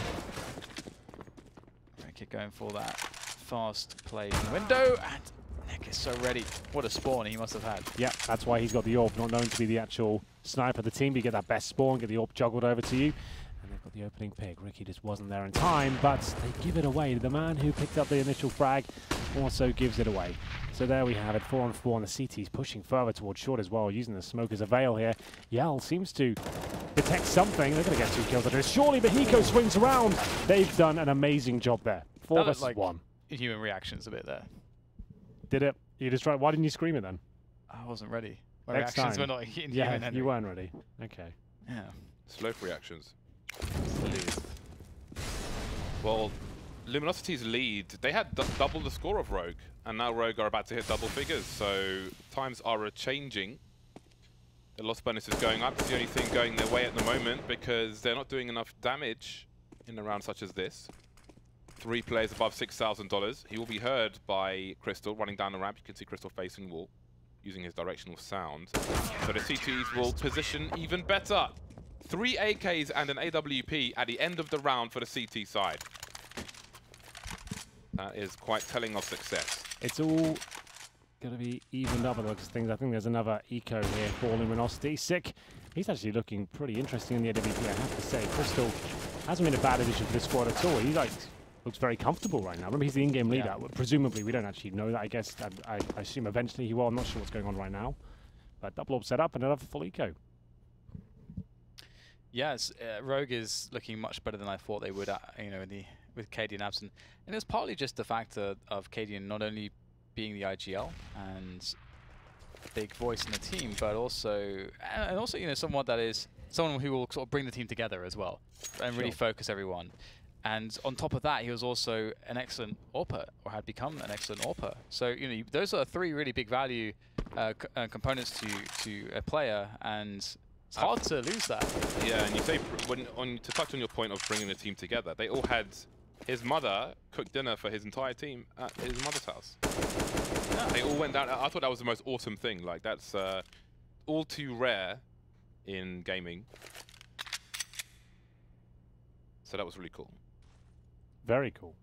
Ricky going for that fast play window, and Nick is so ready. What a spawn he must have had. Yeah, that's why he's got the orb, not known to be the actual sniper of the team. You get that best spawn, get the orb juggled over to you. And they've got the opening pick. Ricky just wasn't there in time, but they give it away. The man who picked up the initial frag also gives it away. So there we have it, 4-on-4 on the CT's pushing further towards short as well, using the smoke as a veil here. Yell seems to detect something. They're going to get 2 kills out of it. Surely Bahiko swings around. They've done an amazing job there. 4 versus like 1. Human reactions a bit there. Did it? You just tried. Why didn't you scream it then? I wasn't ready. My Next reactions time. were not human. Yeah, Henry. you weren't ready. Okay. Yeah. Slope reactions. Well, Luminosity's lead, they had double the score of Rogue, and now Rogue are about to hit double figures, so times are changing. The loss bonus is going up. It's the only thing going their way at the moment because they're not doing enough damage in a round such as this. 3 players above $6,000. He will be heard by Crystal running down the ramp. You can see Crystal facing wall using his directional sound. So the CTs will position even better. 3 AKs and an AWP at the end of the round for the CT side. That is quite telling of success. It's all going to be evened up with those things. I think there's another eco here for Luminosity. Sick. He's actually looking pretty interesting in the AWP, I have to say. Crystal hasn't been a bad addition for this squad at all. He looks very comfortable right now. Remember, he's the in-game leader. Yeah. Well, presumably, we don't actually know that. I guess I assume eventually he will. I'm not sure what's going on right now. But double orb set up and another full eco. Yes, Rogue is looking much better than I thought they would, with Cadian absent. And it's partly just the factor of Cadian not only being the IGL and a big voice in the team, but also, someone that is someone who will sort of bring the team together as well and really focus everyone. And on top of that, he was also an excellent AWPer, or had become an excellent AWPer. So, you know, those are three really big value components to a player, and it's hard to lose that. Yeah, and you say, to touch on your point of bringing the team together, they all had his mother cook dinner for his entire team at his mother's house. Yeah. They all went down. I thought that was the most awesome thing. Like, that's all too rare in gaming. So that was really cool. Very cool.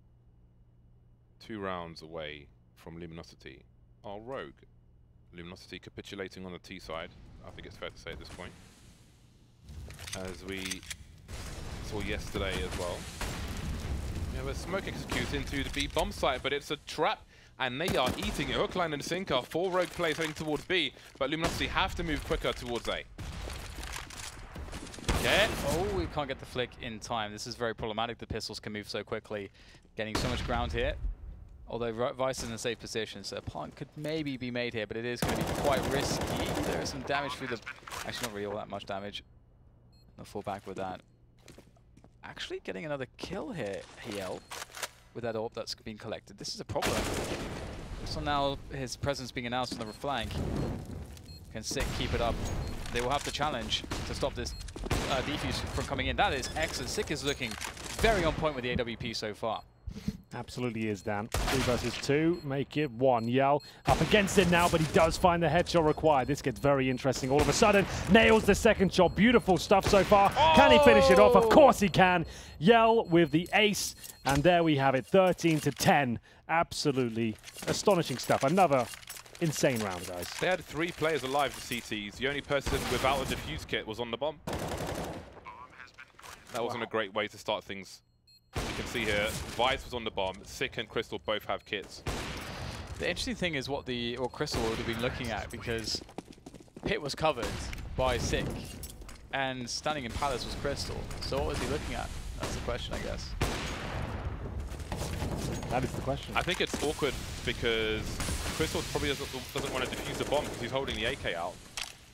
2 rounds away from Luminosity. Oh, Rogue. Luminosity capitulating on the T side. I think it's fair to say at this point. As we saw yesterday as well. We have a smoke execute into the B bomb site, but it's a trap, and they are eating it. Hook, line, and sinker. 4 Rogue players heading towards B, but Luminosity have to move quicker towards A. Yeah. Oh, we can't get the flick in time. This is very problematic. The pistols can move so quickly. Getting so much ground here. Although Vice is in a safe position, so a plant could maybe be made here, but it is going to be quite risky. There is some damage through the... Actually, not really all that much damage. I'll fall back with that. Actually getting another kill here, Hiel, with that AWP that's been collected. This is a problem. So now his presence being announced on the flank. Can SACEIT keep it up? They will have the challenge to stop this defuse from coming in. That is excellent. SACEIT is looking very on point with the AWP so far. Absolutely is, Dan. 3 versus 2, make it 1. Yell up against it now, but he does find the headshot required. This gets very interesting. All of a sudden, nails the second shot. Beautiful stuff so far. Oh! Can he finish it off? Of course he can. Yell with the ace, and there we have it, 13-10. Absolutely astonishing stuff. Another insane round, guys. They had 3 players alive for CTs. The only person without a defuse kit was on the bomb. That wasn't a great way to start things. You can see here, Vice was on the bomb. SACEIT and Crystal both have kits. The interesting thing is what Crystal would have been looking at, because Pit was covered by SACEIT, and standing in Palace was Crystal. So what was he looking at? That's the question, I guess. That is the question. I think it's awkward because Crystal probably doesn't want to defuse the bomb because he's holding the AK out.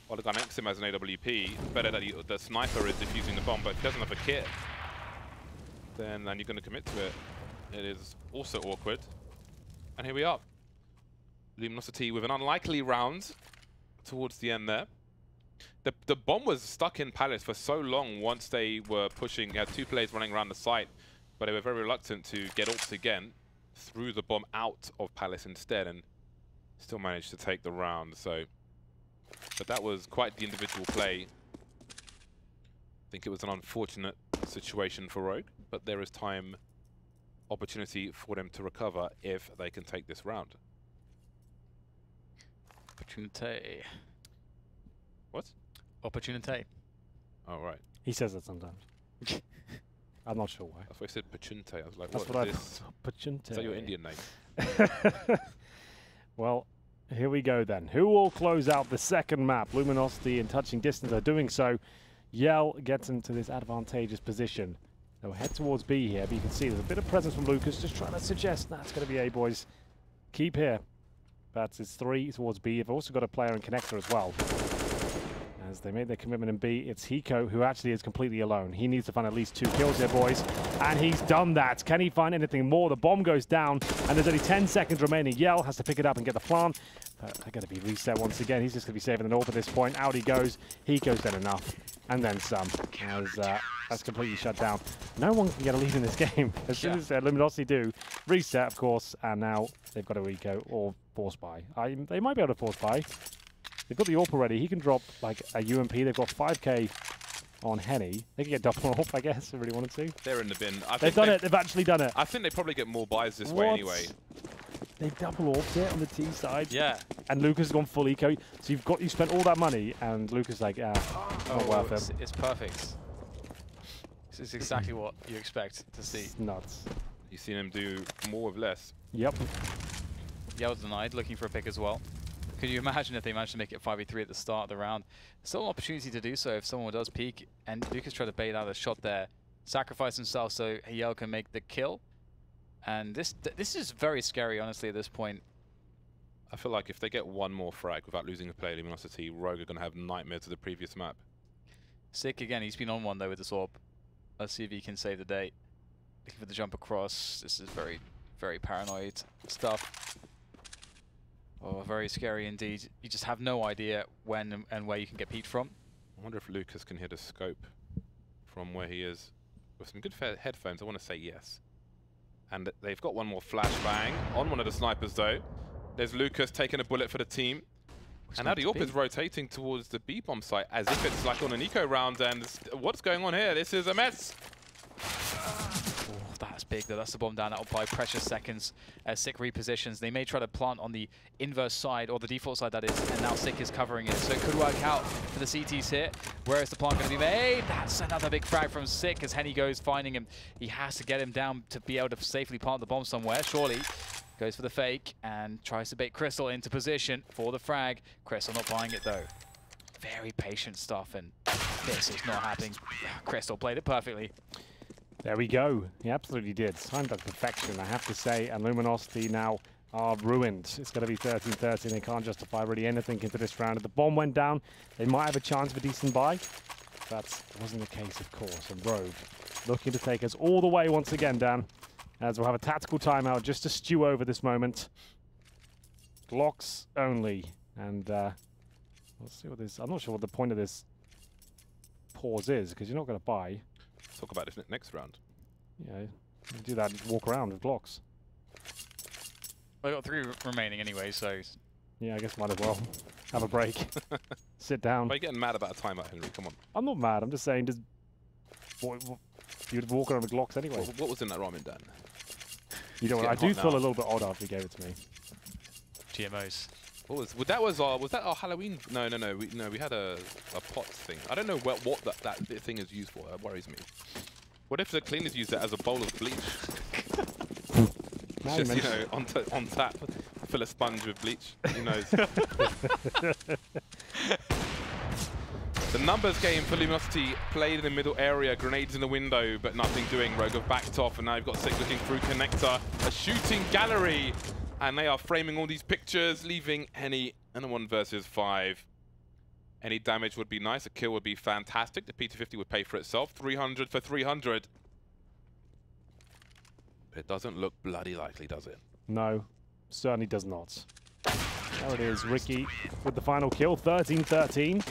Well, it connects him as an AWP. Better that the sniper is defusing the bomb, but if he doesn't have a kit, then you're going to commit to it. It is also awkward. And here we are. Luminosity with an unlikely round towards the end there. The bomb was stuck in Palace for so long once they were pushing. You had 2 players running around the site, but they were very reluctant to get ults again. Threw the bomb out of Palace instead and still managed to take the round. So, but that was quite the individual play. I think it was an unfortunate situation for Rogue, but there is opportunity for them to recover if they can take this round. Opportunity. What? Opportunity. Oh, right. He says that sometimes. I'm not sure why. That's why I said Pachunte. I was like, that's what is this? Pachunte. Is that your Indian name? Well, here we go then. Who will close out the second map? Luminosity in touching distance are doing so. Yell gets into this advantageous position. They'll head towards B here, but you can see there's a bit of presence from Lucas, just trying to suggest that's going to be A, boys. Keep here. But it's 3 towards B. They've also got a player in connector as well. As they made their commitment in B, it's Hiko, who actually is completely alone. He needs to find at least 2 kills here, boys. And he's done that. Can he find anything more? The bomb goes down, and there's only 10 seconds remaining. Yell has to pick it up and get the plant. But they're going to be reset once again. He's just going to be saving an AWP at this point. Out he goes. Hiko's done enough. And then some. As that's completely shut down. No one can get a lead in this game. As soon as Luminosity do, reset, of course, and now they've got a Eco or force buy. They might be able to force buy. They've got the AWP already. He can drop like a UMP. They've got 5k on Henny. They can get double AWP, I guess, if they really wanted to. They're in the bin. They've done it. They've actually done it. I think they probably get more buys this way anyway. They've double AWP'd it on the T side. Yeah. And Lucas has gone full eco. So you spent all that money, and Lucas is like, not worth it. It's perfect. This is exactly what you expect to see. It's nuts. You've seen him do more with less. Yep. Yell denied, looking for a pick as well. Could you imagine if they managed to make it 5v3 at the start of the round? Still an opportunity to do so if someone does peek, and Lucas tried to bait out a shot there, sacrifice himself so Hiel can make the kill. And this is very scary, honestly, at this point. I feel like if they get one more frag without losing a player, Luminosity, Rogue are going to have nightmares of the previous map. SACEIT again, he's been on one though with this AWP. Let's see if he can save the day. Looking for the jump across. This is very, very paranoid stuff. Oh, very scary indeed. You just have no idea when and where you can get peeked from. I wonder if Lucas can hit a scope from where he is. With some good headphones, I want to say yes. And they've got one more flashbang on one of the snipers though. There's Lucas taking a bullet for the team. And now the AWP is rotating towards the B-bomb site as if it's like on an eco round. And what's going on here? This is a mess. Oh, that's big though. That's the bomb down. That will buy precious seconds as Sick repositions. They may try to plant on the inverse side, or the default side that is, and now Sick is covering it. So it could work out for the CTs here. Where is the plant going to be made? That's another big frag from Sick as Henny goes finding him. He has to get him down to be able to safely plant the bomb somewhere, surely. Goes for the fake and tries to bait Crystal into position for the frag. Crystal not buying it though. Very patient stuff, and this is not happening. Crystal played it perfectly. There we go. He absolutely did. Timed that perfection, I have to say. And Luminosity now are ruined. It's going to be 13-13. They can't justify really anything into this round. If the bomb went down, they might have a chance of a decent buy. That wasn't the case, of course. And Rogue looking to take us all the way once again, Dan. As we'll have a tactical timeout just to stew over this moment. Glocks only. And let's see what this... I'm not sure what the point of this pause is, because you're not going to buy. Talk about this next round. Yeah, you do that, just walk around with Glocks. Well, I got 3 remaining anyway, so... Yeah, I guess might as well have a break. Sit down. Why are you getting mad about a timeout, Henry? Come on. I'm not mad, I'm just saying, just... You'd walk around with Glocks anyway. What was in that ramen, Dan? You know what, I do feel a little bit odd after you gave it to me. GMOs. What was that our Halloween? No, we had a pot thing. I don't know what that thing is used for. It worries me. What if the cleaners use it as a bowl of bleach? Just, you know, on tap, fill a sponge with bleach. Who knows? The numbers game for Luminosity played in the middle area, grenades in the window, but nothing doing. Rogue have backed off, and now you've got Sick looking through connector, a shooting gallery, and they are framing all these pictures, leaving Henny in a 1 versus 5. Any damage would be nice, a kill would be fantastic. The P250 would pay for itself, 300 for 300. But it doesn't look bloody likely, does it? No, certainly does not. There it is, Ricky with the final kill, 13-13.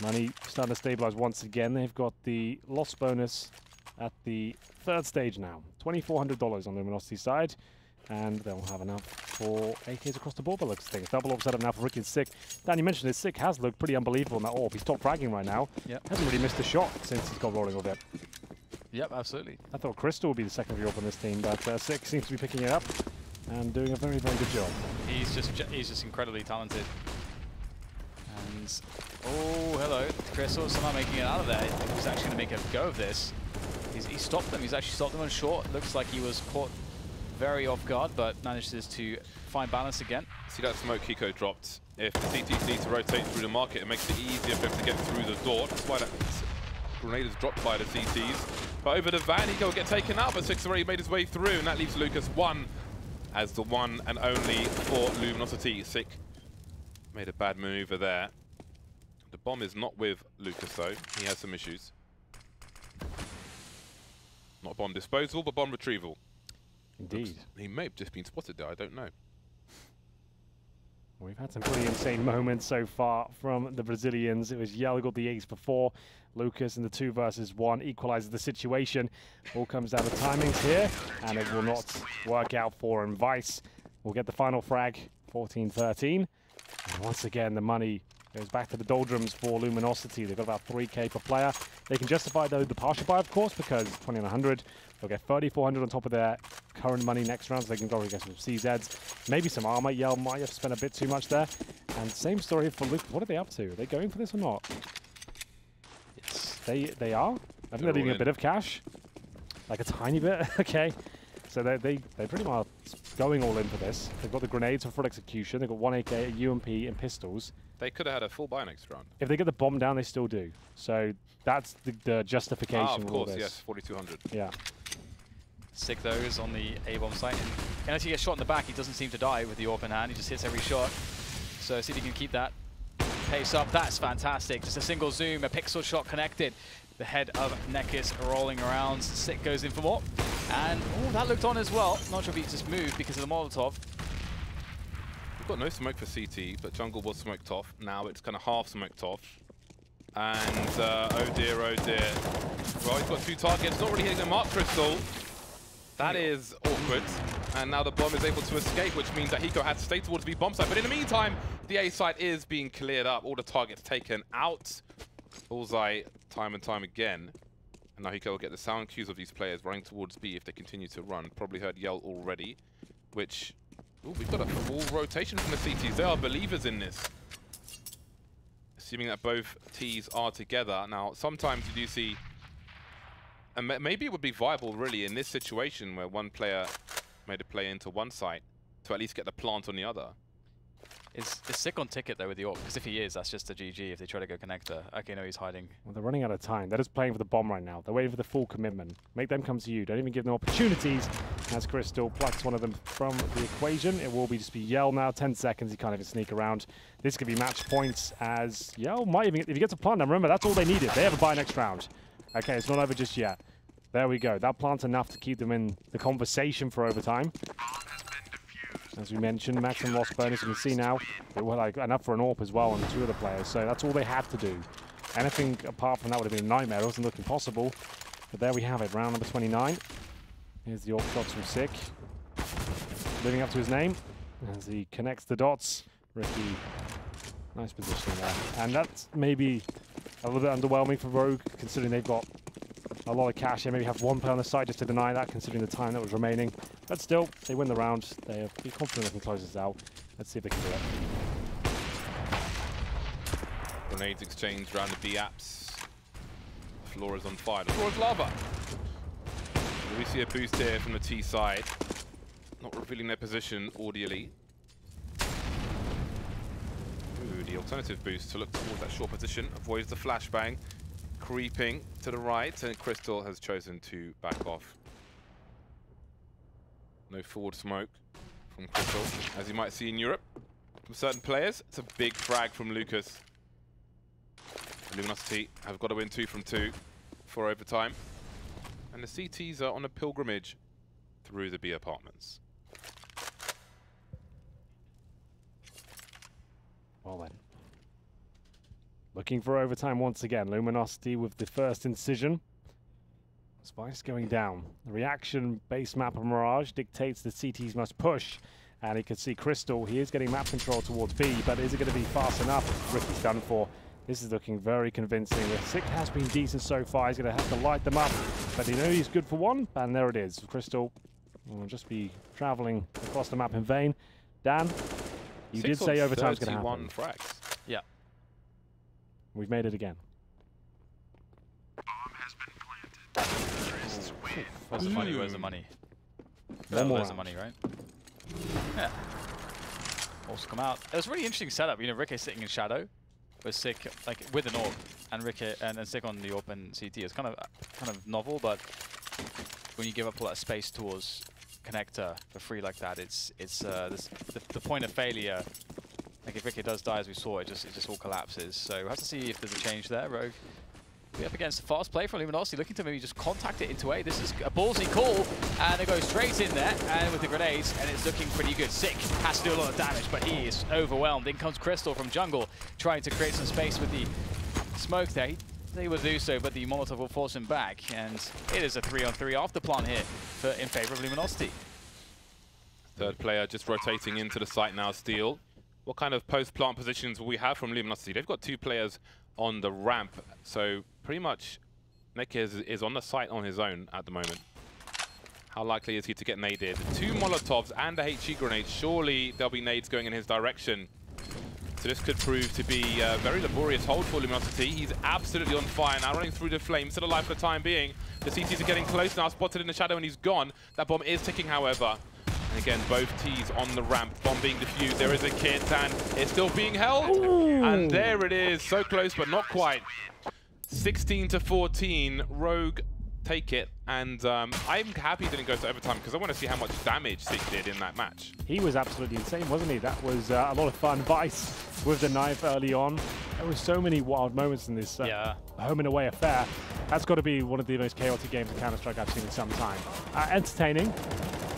Money starting to stabilize once again. They've got the loss bonus at the 3rd stage now. $2,400 on Luminosity's side. And they'll have enough for AKs across the board by looks of things. Double AWP setup now for Ricky and Sick. Dan, you mentioned his Sick has looked pretty unbelievable in that AWP. He's top fragging right now. Yep. Hasn't really missed a shot since he's got rolling with it. Yep, absolutely. I thought Crystal would be the second AWP on this team, but Sick seems to be picking it up and doing a very, very good job. He's just incredibly talented. And oh, hello, Crystal somehow making it out of there. He's actually going to make a go of this. He stopped them. He's actually stopped them on short. Looks like he was caught very off guard, but manages to find balance again. See that smoke Kiko dropped. If CTs need to rotate through the market, it makes it easier for him to get through the door. That's why that grenade is dropped by the CTs. But over the van, he will get taken out, but Sick's already made his way through, and that leaves Lucas 1 as the one and only for Luminosity. Sick made a bad maneuver there. The bomb is not with Lucas though. He has some issues. Not bomb disposal, but bomb retrieval. Indeed. He may have just been spotted there, I don't know. We've had some pretty insane moments so far from the Brazilians. It was Yell who got the ace before. Lucas in the 2 versus 1 equalizes the situation. All comes down to timings here, and it will not work out for him. Vice will get the final frag, 14-13. And once again, the money goes back to the doldrums for Luminosity. They've got about 3K per player. They can justify, though, the partial buy, of course, because 2,100. They'll get 3,400 on top of their current money next round, so they can go get some CZs. Maybe some armor. Yell might have spent a bit too much there. And same story for Luke. What are they up to? Are they going for this or not? Yes. They are? I think they're leaving a bit of cash. Like a tiny bit. Okay. So they pretty much going all in for this. They've got the grenades for full execution. They've got 1 AK, a UMP, and pistols. They could have had a full buy next round. If they get the bomb down, they still do. So that's the justification. Of course, yes, 4,200. Yeah. Sick though is on the A-bomb site. And unless he gets shot in the back, he doesn't seem to die with the AWP in hand. He just hits every shot. So see if he can keep that pace up. That's fantastic. Just a single zoom, a pixel shot connected. the head of Nekis rolling around. Sick goes in for more. And that looked on as well. Not sure if he just moved because of the Molotov. We've got no smoke for CT, but jungle was smoked off. Now it's kind of half smoked off. And oh dear. Well, he's got 2 targets, not really hitting the mark, Crystal. That is awkward. And now the bomb is able to escape, which means that Hiko had to stay towards B bomb site. But in the meantime, the A site is being cleared up. All the targets taken out. Bullseye time and time again. And now Hiko will get the sound cues of these players running towards B if they continue to run. Probably heard Yell already, which... Ooh, we've got a full rotation from the CTs. They are believers in this. Assuming that both Ts are together. Now, sometimes you do see... And maybe it would be viable, really, in this situation where one player made a play into one site to at least get the plant on the other. It's sick on ticket, though, with the AWP, because if he is, that's just a GG if they try to go connector. Okay, no, he's hiding. Well, they're running out of time. They're just playing for the bomb right now. They're waiting for the full commitment. Make them come to you. Don't even give them opportunities. As Crystal plucks one of them from the equation, it will just be Yell now. 10 seconds, he can't even sneak around. This could be match points as Yell might even, if he gets a plant, now remember, that's all they needed. They have a buy next round. Okay, it's not over just yet. There we go. That plant's enough to keep them in the conversation for overtime. As we mentioned, maximum loss bonus. You can see now they were like enough for an AWP as well on 2 of the players. So that's all they had to do. Anything apart from that would have been a nightmare. It wasn't looking possible. But there we have it. Round number 29. Here's the AWP shots from Sick. Living up to his name as he connects the dots. Ricky, nice positioning there. And that's maybe a little bit underwhelming for Rogue, considering they've got a lot of cash here. Maybe have 1 player on the side just to deny that, considering the time that was remaining. But still, they win the round. They are confident they can close this out. Let's see if they can do it. Grenades exchanged around the B apps. The floor is on fire. The floor is lava. We see a boost here from the T side. Not revealing their position audially. Ooh, the alternative boost to look towards that short position. Avoids the flashbang. Creeping to the right, and Crystal has chosen to back off. No forward smoke from Crystal, as you might see in Europe from certain players. It's a big frag from Lucas. Luminosity have got to win 2 from 2 for overtime. And the CTs are on a pilgrimage through the B apartments. Well then. Looking for overtime once again. Luminosity with the first incision. Spice going down. The reaction base map of Mirage dictates the CTs must push. And you can see Crystal, he is getting map control towards B, but is it going to be fast enough? Ricky's done for. This is looking very convincing. The Sick has been decent so far. He's going to have to light them up, but you know he's good for 1, and there it is. Crystal will just be traveling across the map in vain. Dan, you did say overtime's going to happen. 31 frags. Yeah. We've made it again. Where's the money? Where's the money? Where's the money, right? Yeah. Also come out. It was a really interesting setup. You know, Ricky sitting in shadow, was Sick like with an AWP, and Ricky and Sick on the AWP and CT. It's kind of novel, but when you give up all that space towards connector for free like that, it's the point of failure. Like if Ricky does die, as we saw, it just all collapses. So we'll have to see if there's a change there. Rogue, we up against a fast play from Luminosity, looking to maybe just contact it into A. This is a ballsy call, and they go straight in there, and with the grenades, and it's looking pretty good. Sick has to do a lot of damage, but he is overwhelmed. In comes Crystal from jungle, trying to create some space with the smoke there. They will do so, but the Molotov will force him back, and it is a 3-on-3 after plant here in favor of Luminosity. Third player just rotating into the site now, Steel. What kind of post-plant positions will we have from Luminosity? They've got 2 players on the ramp, so pretty much Nekis is on the site on his own at the moment. How likely is he to get naded? 2 Molotovs and a HE grenade. Surely there'll be nades going in his direction. So this could prove to be a very laborious hold for Luminosity. He's absolutely on fire now, running through the flames, still alive for the time being. The CTs are getting close now, spotted in the shadow, and he's gone. That bomb is ticking, however. And again, both Ts on the ramp, bomb being defused. There is a kit, and it's still being held. Ooh. And there it is, so close, but not quite. 16 to 14, Rogue take it, and I'm happy he didn't go to overtime because I want to see how much damage Sick did in that match. He was absolutely insane, wasn't he? That was a lot of fun. Vice with the knife early on. There were so many wild moments in this home and away affair. That's got to be one of the most chaotic games of Counter-Strike I've seen in some time. Entertaining.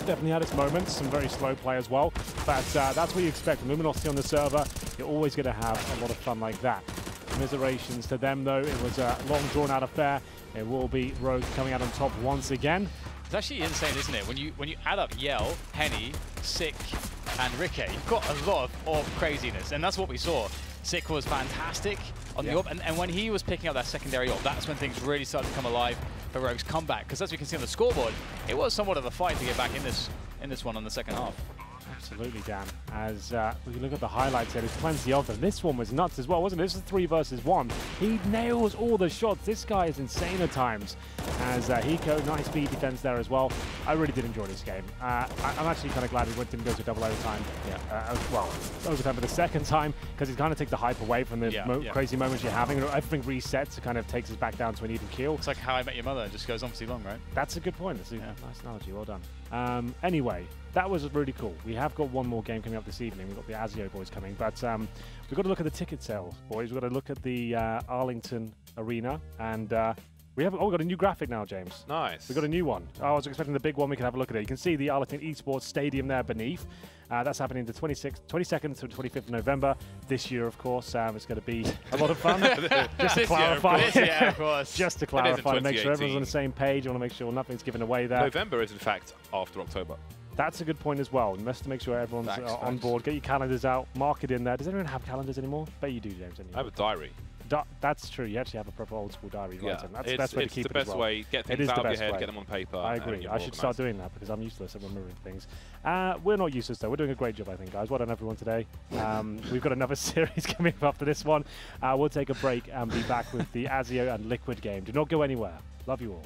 Definitely had its moments, some very slow play as well, but that's what you expect. Luminosity on the server, you're always going to have a lot of fun like that. Commiserations to them though, it was a long drawn out affair. It will be Rogue coming out on top once again. It's actually insane, isn't it? When you add up Yell, Henny, Sick, and Ricky, you've got a lot of craziness, and that's what we saw. Sick was fantastic on the AWP, and when he was picking up that secondary AWP, that's when things really started to come alive for Rogue's comeback. Because as we can see on the scoreboard, it was somewhat of a fight to get back in this one on the second half. Absolutely, Dan. As we look at the highlights here, there's plenty of them. This one was nuts as well, wasn't it? This is 3 versus 1. He nails all the shots. This guy is insane at times. As Hiko, nice speed defense there as well. I really did enjoy this game. I'm actually kind of glad we didn't go to double overtime. Well, overtime for the second time, because it kind of takes the hype away from the crazy moments you're having. Everything resets, it kind of takes us back down to an even keel. It's like How I Met Your Mother. It just goes on for too long, right? That's a good point. That's a nice analogy. Well done. Anyway, that was really cool. We have got one more game coming up this evening. We've got the Azio boys coming, but we've got to look at the ticket sales, boys. We've got to look at the Arlington Arena, and we've got a new graphic now, James. Nice. We've got a new one. I was expecting the big one. We can have a look at it. You can see the Arlington Esports Stadium there beneath. That's happening the 22nd to 25th of November this year, of course. It's going to be a lot of fun. Just to clarify. Yeah, of course. Just to clarify, to make sure everyone's on the same page. I want to make sure nothing's given away there. November is, in fact, after October. That's a good point as well. You must make sure everyone's on board. Get your calendars out. Mark it in there. Does anyone have calendars anymore? Bet you do, James. I have a diary. That's true. You actually have a proper old school diary. Yeah, right? That's the best way to keep it as well. Way. Get things out of your head, get them on paper. I agree. I should start doing that because I'm useless at remembering things. We're not useless though. We're doing a great job, I think, guys. Well done, everyone, today. We've got another series coming up after this one. We'll take a break and be back with the Azio and Liquid game. Do not go anywhere. Love you all.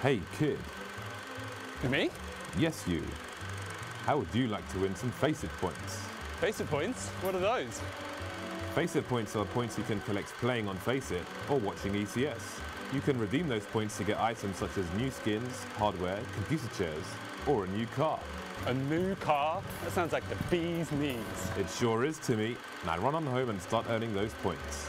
Hey, kid. Me? Yes, you. How would you like to win some FACEIT points? FACEIT points? What are those? FACEIT points are points you can collect playing on FACEIT or watching ECS. You can redeem those points to get items such as new skins, hardware, computer chairs, or a new car. A new car? That sounds like the bee's knees. It sure is, Timmy. Now run on home and start earning those points.